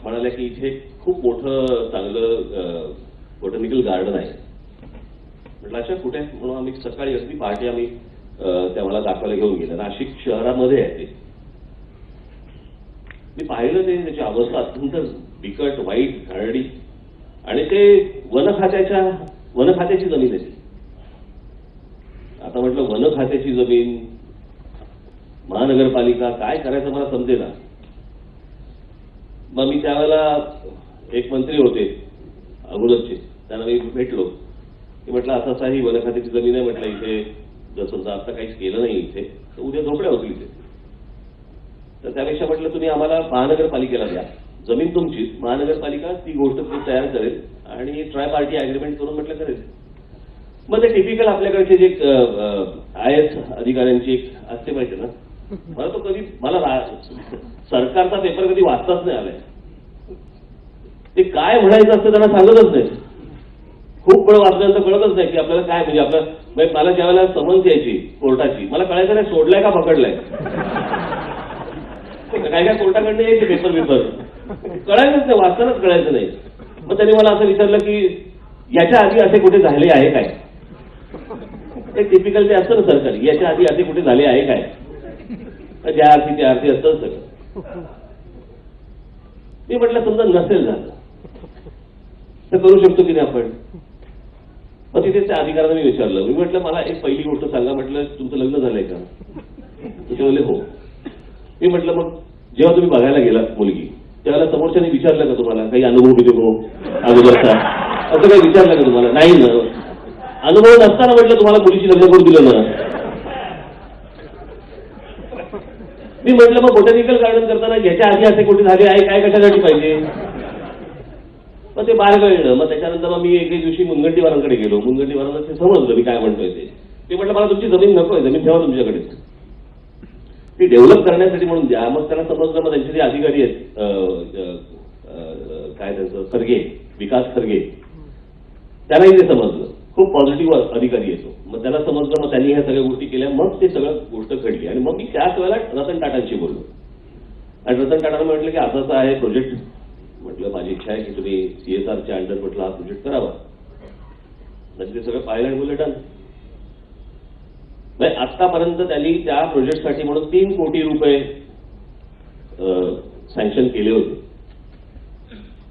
म्हणाले की इथे खूप मोठं चांगलं बॉटनिकल गार्डन आहे. म्हटलं अच्छा कुठे? म्हणून आम्ही सकाळी अगदी पहाटे आम्ही त्या मला दाखवायला घेऊन गेलं. नाशिक शहरामध्ये आहे ते. मी पाहिलं ते, त्याची अवस्था अत्यंत बिकट, वाईट, घाणेरडी. आणि ते वन खात्याची जमीन आहे. आता म्हटलं वन खात्याची जमीन, महानगरपालिका, काय करायचं मला समजेना. मग मी त्यावेळेला एक मंत्री होते अगोदरचे, त्यांना मी भेटलो की म्हटलं असं असं ही वन खात्याची जमीन आहे. म्हटलं इथे जर समजा आता काहीच केलं नाही इथे तर उद्या झोपड्या होतील इथे. तर त्यापेक्षा म्हटलं तुम्ही आम्हाला महानगरपालिकेला द्या जमीन तुमची, महानगरपालिका ती गोष्ट तुम्ही तयार करेल आणि ट्राय पार्टी अग्रीमेंट करून म्हटलं करेल. मग ते टिपिकल आपल्याकडचे जे IAS अधिकाऱ्यांची एक असते पाहिजे ना, मला तो कधी सरकारचा पेपर कधी वाचताच नाही आलाय. ते काय म्हणायचं असतं त्यांना सांगतच नाही. खूप वेळ वाचल्यानंतर कळतच नाही की आपल्याला काय म्हणजे मला ज्यावेळेला समन्स यायची कोर्टाची मला कळायचं नाही सोडलाय का पकडलाय. काय काय कोर्टाकडनं यायचे पेपर कळायचंच नाही, वाचतानाच कळायचं नाही. मग त्यांनी मला असं विचारलं की याच्या आधी असे कुठे झाले आहे काय. ते टिपिकल ते असतं ना सरकारी, याच्या आधी असे कुठे झाले आहे काय. ज्या अर्थी त्या अर्थी असतं सगळं. मी म्हटलं समजा नसेल झालं तर करू शकतो की नाही आपण. मग तिथे त्या अधिकाऱ्यांना मी विचारलं, मी म्हटलं मला एक पहिली गोष्ट सांगा, म्हटलं तुमचं लग्न झालंय का. ते बोलले हो. मी म्हटलं मग जेव्हा तुम्ही बघायला गेलात मुलगी त्यावेळेला समोरच्याने विचारलं का तुम्हाला काही अनुभव किती हो अगोदरचा असं काही विचारलं का तुम्हाला. नाही ना. अनुभव नसताना म्हटलं तुम्हाला मुलीची लग्न करून दिलं ना. मी म्हटलं मग बोटॅनिकल गार्डन करताना याच्या आधी असे कुठे झाले आहे काय कशासाठी पाहिजे. मग ते बाहेर कळलं. मग त्याच्यानंतर मग मी एके दिवशी मुनगंटीवारांकडे गेलो. मुनगंटीवारांना ते समजलं मी काय म्हणतोय ते म्हटलं मला तुमची जमीन नकोय, जमीन ठेवा तुमच्याकडे, ती डेव्हलप करण्यासाठी म्हणून द्या. मग त्यांना समजलं. मग त्यांचे जे अधिकारी आहेत काय त्यांचं खरगे, विकास खरगे, त्यांनाही ते समजलं. खूप पॉझिटिव्ह अधिकारी येतो. मग त्याला समजलं. मग त्यांनी ह्या सगळ्या गोष्टी केल्या. मग ते सगळं गोष्ट घडली. आणि मग मी त्याच वेळेला रतन टाटांशी बोललो. आणि रतन टाटांना म्हटलं की असं आहे प्रोजेक्ट. म्हटलं माझी इच्छा आहे की तुम्ही CSRच्या अंडर म्हटलं हा प्रोजेक्ट करावा. म्हणजे ते सगळं पाहिलं आणि बोलले डन. आतापर्यंत त्यांनी त्या प्रोजेक्टसाठी म्हणून 3 कोटी रुपये सँक्शन केले होते.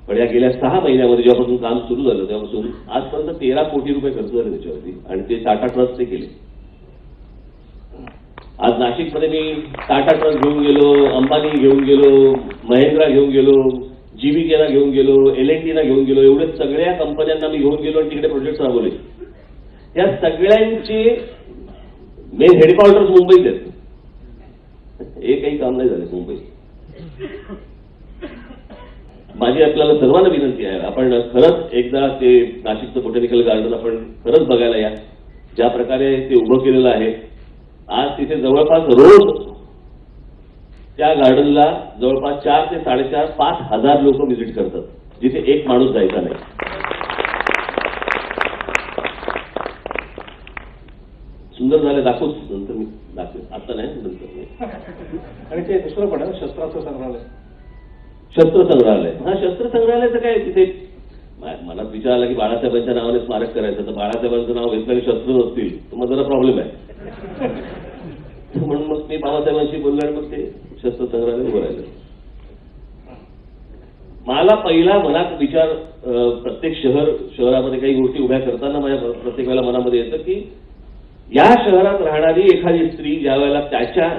पण या गेल्या 6 महिन्यामध्ये जेव्हापासून काम सुरू झालं तेव्हापासून आजपर्यंत 13 कोटी रुपये खर्च झाले त्याच्यावरती. आणि ते टाटा ट्रस्टचे केले. आज नाशिकमध्ये मी टाटा ट्रस्ट घेऊन गेलो, अंबानी घेऊन गेलो, महिंद्रा घेऊन गेलो, GVKला घेऊन गेलो, L&Tला घेऊन गेलो. एवढे सगळ्या कंपन्यांना मी घेऊन गेलो आणि तिकडे प्रोजेक्ट राबवले. या सगळ्यांचे मेन हेडक्वार्टर्स मुंबईत आहेत. एकही काम नाही झालं मुंबईत. माझी आपल्याला सर्वांना विनंती आहे, आपण खरंच एकदा ते नाशिकचं बोटॅनिकल गार्डन आपण खरंच बघायला या. ज्या प्रकारे ते उभं केलेलं आहे आज तिथे जवळपास रोज त्या गार्डनला जवळपास 4 ते 4.5 5,000 लोक व्हिजिट करतात, जिथे एक माणूस जायचा नाही. सुंदर झालं. दाखवूच नंतर मी दाखवेन, आता नाही नंतर. आणि ते दुसरं पण आहे शस्त्रास्त्र संग्रहालय. शस्त्र संग्रहालय. हा शस्त्र संग्रहालयाचं काय तिथे मनात विचार आला की बाळासाहेबांच्या नावाने स्मारक करायचं. तर बाळासाहेबांचं नाव घेतलं आणि शस्त्र नसतील तर मग जरा प्रॉब्लेम आहे. म्हणून मग मी बाबासाहेबांशी बोललो आणि मग ते शस्त्र संग्रहालय उभं राहिलं. मला पहिला मनात विचार प्रत्येक शहरामध्ये काही गोष्टी उभ्या करताना माझ्या प्रत्येक वेळेला मनामध्ये येतं की या शहरात राहणारी एखादी स्त्री ज्या वेळेला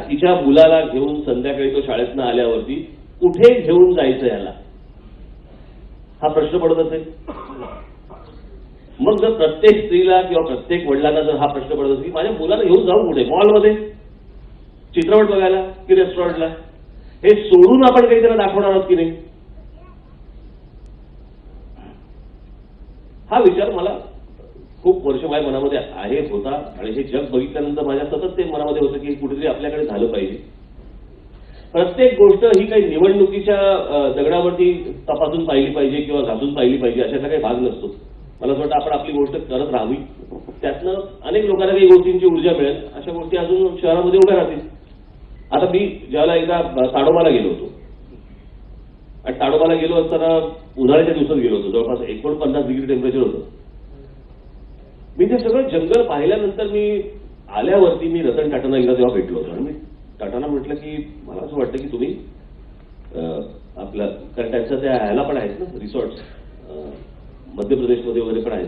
तिच्या मुलाला घेऊन संध्याकाळी तो शाळेतनं आल्यावरती कुठे घेऊन जायचं याला हा प्रश्न पडत असेल. मग जर प्रत्येक स्त्रीला किंवा प्रत्येक वडिलांना जर हा प्रश्न पडत असेल की माझ्या मुलाला घेऊन जाऊ कुठे, मॉलमध्ये, चित्रपट बघायला की रेस्टॉरंटला, हे सोडून आपण काही त्याला दाखवणार आहोत की नाही. हा विचार मला खूप वर्ष माझ्या मनामध्ये होता. आणि हे जग बघितल्यानंतर माझ्या सतत ते मनामध्ये होतं की कुठेतरी आपल्याकडे झालं पाहिजे. प्रत्येक गोष्ट ही काही निवडणुकीच्या दगडावरती तपासून पाहिली पाहिजे किंवा घासून पाहिली पाहिजे अशाचा काही भाग नसतो. मला असं वाटतं आपण आपली गोष्ट करत राहावी. त्यातनं अनेक लोकांना काही गोष्टींची ऊर्जा मिळेल. अशा गोष्टी अजून शहरामध्ये उभ्या राहतील. आता मी ज्यावेळेला एकदा ताडोबाला गेलो होतो आणि ताडोबाला गेलो असताना उन्हाळ्याच्या दिवसात गेलो होतो. जवळपास 49 डिग्री टेम्परेचर होतं. मी ते सगळं जंगल पाहिल्यानंतर मी आल्यावरती मी रतन टाटांना एकदा तेव्हा भेटलो होतो. आणि मी टाटांना म्हटलं की मला असं वाटतं की तुम्ही आपल्या कारण त्यांच्या त्या ह्याला पण आहेत ना रिसॉर्ट्स मध्य प्रदेशमध्ये वगैरे पण आहेत.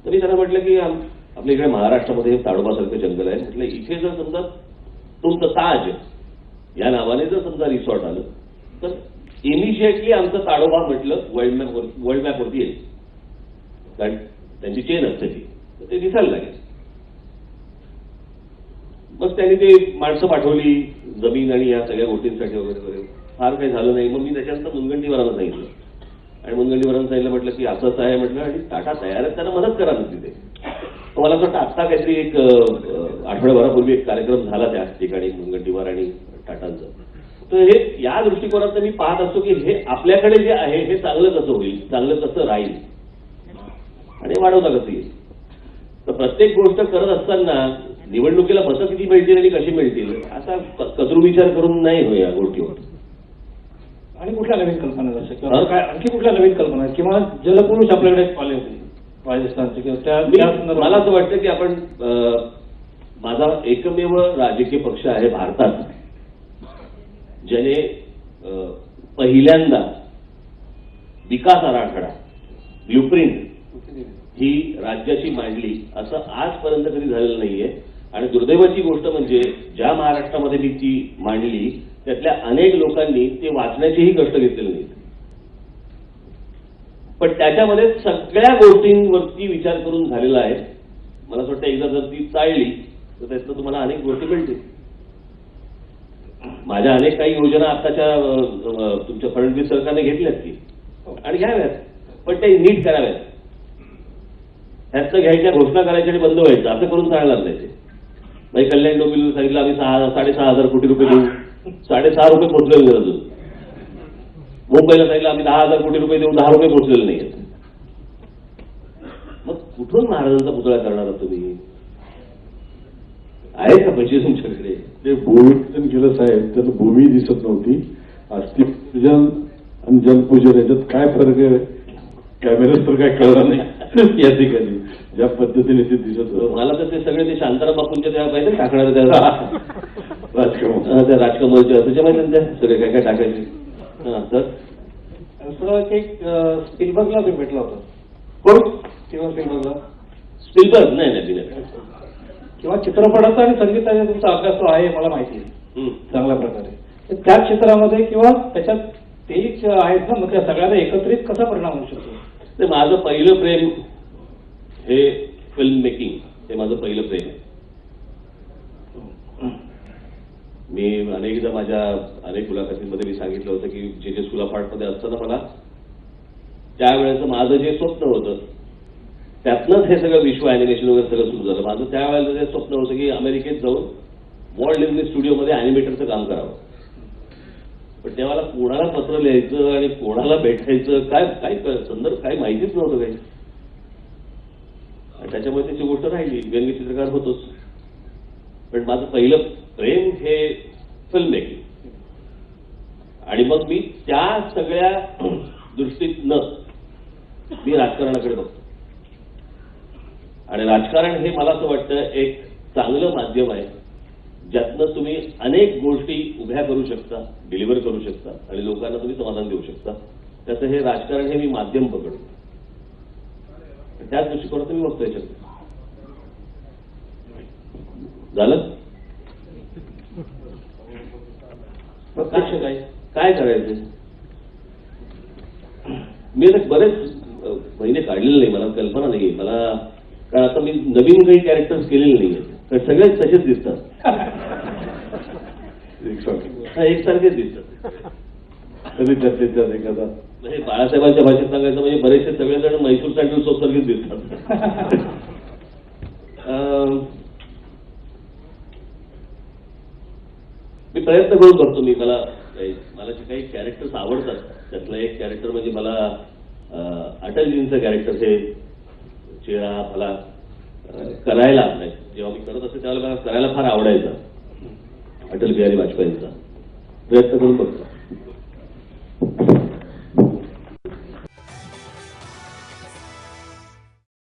तर मी त्यांना म्हटलं की आपल्या इकडे महाराष्ट्रामध्ये ताडोबासारखं जंगल आहे. म्हटलं इथे जर समजा तुमचं ताज या नावाने जर समजा रिसॉर्ट आलं तर इमिजिएटली आमचं ताडोबा म्हटलं वर्ल्ड मॅपवरती येईल. कारण त्यांची चेन असते ती, तर ते दिसायला लागेल. मग त्यांनी ते माणसं पाठवली जमीन आणि या सगळ्या गोष्टींसाठी वगैरे वगैरे. फार काही झालं नाही. मग मी त्याच्यानंतर मुनगंटीवारांना सांगितलं आणि मुनगंटीवारांना सांगितलं म्हटलं की असंच आहे म्हटलं आणि टाटा तयार आहेत, त्यांना मदत करा तिथे. मला असं वाटतं आत्ता काहीतरी एक आठवड्याभरापूर्वी एक कार्यक्रम झाला त्या ठिकाणी मुनगंटीवार आणि टाटांचा. तर हे या दृष्टिकोनातून मी पाहत असतो की हे आपल्याकडे जे आहे हे चांगलं कसं होईल, चांगलं कसं राहील आणि वाढवता कसं येईल. तर प्रत्येक गोष्ट करत असताना निवडणुकीला मतं किती मिळतील आणि कशी मिळतील असा कचरू विचार करून नाही होय या गोष्टीवर. आणि कुठल्या नवीन कल्पना जसं किंवा काय आणखी कुठल्या नवीन कल्पना किंवा जलपुरुष आपल्याकडे आले होते राजस्थानचे किंवा त्या संदर्भात मला असं वाटतं की आपण माझा एकमेव राजकीय पक्ष आहे भारतात ज्याने पहिल्यांदा विकास आराखडा ब्ल्यूप्रिंट ही राज्याची मांडली असं आजपर्यंत कधी झालेलं नाहीये. आणि दुर्दैवाची गोष्ट म्हणजे ज्या महाराष्ट्रामध्ये मी ती मांडली त्यातल्या अनेक लोकांनी ते वाचण्याचेही कष्ट घेतलेले नाहीत. पण त्याच्यामध्ये सगळ्या गोष्टींवरती विचार करून झालेला आहे. मला असं वाटतं एकदा जर ती चाळली तर त्यातनं तुम्हाला अनेक गोष्टी मिळतील. माझ्या अनेक काही योजना आताच्या तुमच्या फडणवीस सरकारने घेतल्यात की आणि घ्याव्यात, पण ते नीट कराव्यात. ह्याचं घ्यायच्या घोषणा करायच्या आणि बंद व्हायचं असं करून चालणार नाही. ते म्हणजे कल्याण डोंबिवलीला सांगितलं आम्ही 6,500 कोटी रुपये देऊ, 6.5 रुपये पोहोचलेले नाही अजून. मुंबईला सांगितलं आम्ही 10,000 कोटी रुपये देऊ, 10 रुपये पोहोचलेले नाही. मग कुठून महाराजांचा पुतळा करणार तुम्ही? आहे का पैसे तुमच्याकडे? ते भूमिपूजन केलं साहेब, त्याला भूमी दिसत नव्हती. अस्थिपूजन आणि जलपूजन याच्यात काय फरक आहे कॅमेऱ्यात तर काय कळलं नाही या ठिकाणी ज्या पद्धतीने ते दिसत होतं. मला तर ते सगळे ते शांताराम बापूंच्या त्या पाहिजे टाकणार त्या राजकमलच्या त्याच्या माहिती त्या सगळे काय काय टाकायचे. तर असं एक स्पिलबर्गला तुम्ही भेटला होता. कोण? किंवा स्पिलबर्गला स्पिलबर्ग? नाही. किंवा चित्रपटाचा आणि संगीताचा तुमचा अभ्यास तो आहे मला माहिती आहे चांगल्या प्रकारे. तर त्या क्षेत्रामध्ये किंवा त्याच्यात ते आहेत ना, मग त्या सगळ्यांना एकत्रित कसा परिणाम होऊ शकतो? ते माझं पहिलं प्रेम हे फिल्म मेकिंग, हे माझं पहिलं प्रेम आहे. मी अनेकदा माझ्या अनेक मुलाखतींमध्ये मी सांगितलं होतं की जे स्कूल ऑफ आर्टमध्ये असताना मला त्यावेळेचं माझं जे स्वप्न होतं त्यातनंच हे सगळं विश्व अॅनिमेशन वगैरे सगळं सुरू झालं. माझं त्यावेळेला जे स्वप्न होतं की अमेरिकेत जाऊन वॉल्ट डिझनी स्टुडिओमध्ये अॅनिमेटरचं काम करावं. पण तेव्हा कोणाला पत्र लिहायचं आणि कोणाला भेटायचं काय काय संदर्भ काय माहितीच नव्हतं काही. आणि त्याच्यामुळे त्याची गोष्ट राहिली. व्यंग्य चित्रकार होतोच, पण माझं पहिलं प्रेम हे फिल्म मेकिंग. आणि मग मी त्या सगळ्या दृष्टीतनं मी राजकारणाकडे बघतो. आणि राजकारण हे मला असं वाटतं एक चांगलं माध्यम आहे ज्यातनं तुम्ही अनेक गोष्टी उभ्या करू शकता, डिलिव्हर करू शकता आणि लोकांना तुम्ही समाधान देऊ शकता. त्याचं हे राजकारण हे मी माध्यम पकडतो. त्याच दृष्टिकोनातून मी बघतो याच्यात. झालं काय करायचं? मी आता बरेच महिने काढलेले नाही, मला कल्पना नाही मला. कारण आता मी नवीन काही कॅरेक्टर्स केलेले नाहीये, तर सगळेच तसेच दिसतात. एकसारखेच दिसतात. कधी त्यात एखादा म्हणजे बाळासाहेबांच्या भाषेत सांगायचं म्हणजे बरेचसे सगळेजण म्हैसूर सँडल सोप सारखेच दिसतात. मी प्रयत्न करून बघतो. मला जे काही कॅरेक्टर्स आवडतात त्यातलं एक कॅरेक्टर म्हणजे मला अटलजींचं कॅरेक्टर हे चेहरा मला करायला नाही. जेव्हा मी करत असते त्यावेळेला मला करायला फार आवडायचा. अटल बिहारी वाजपेयींचा प्रयत्न करून बघतो.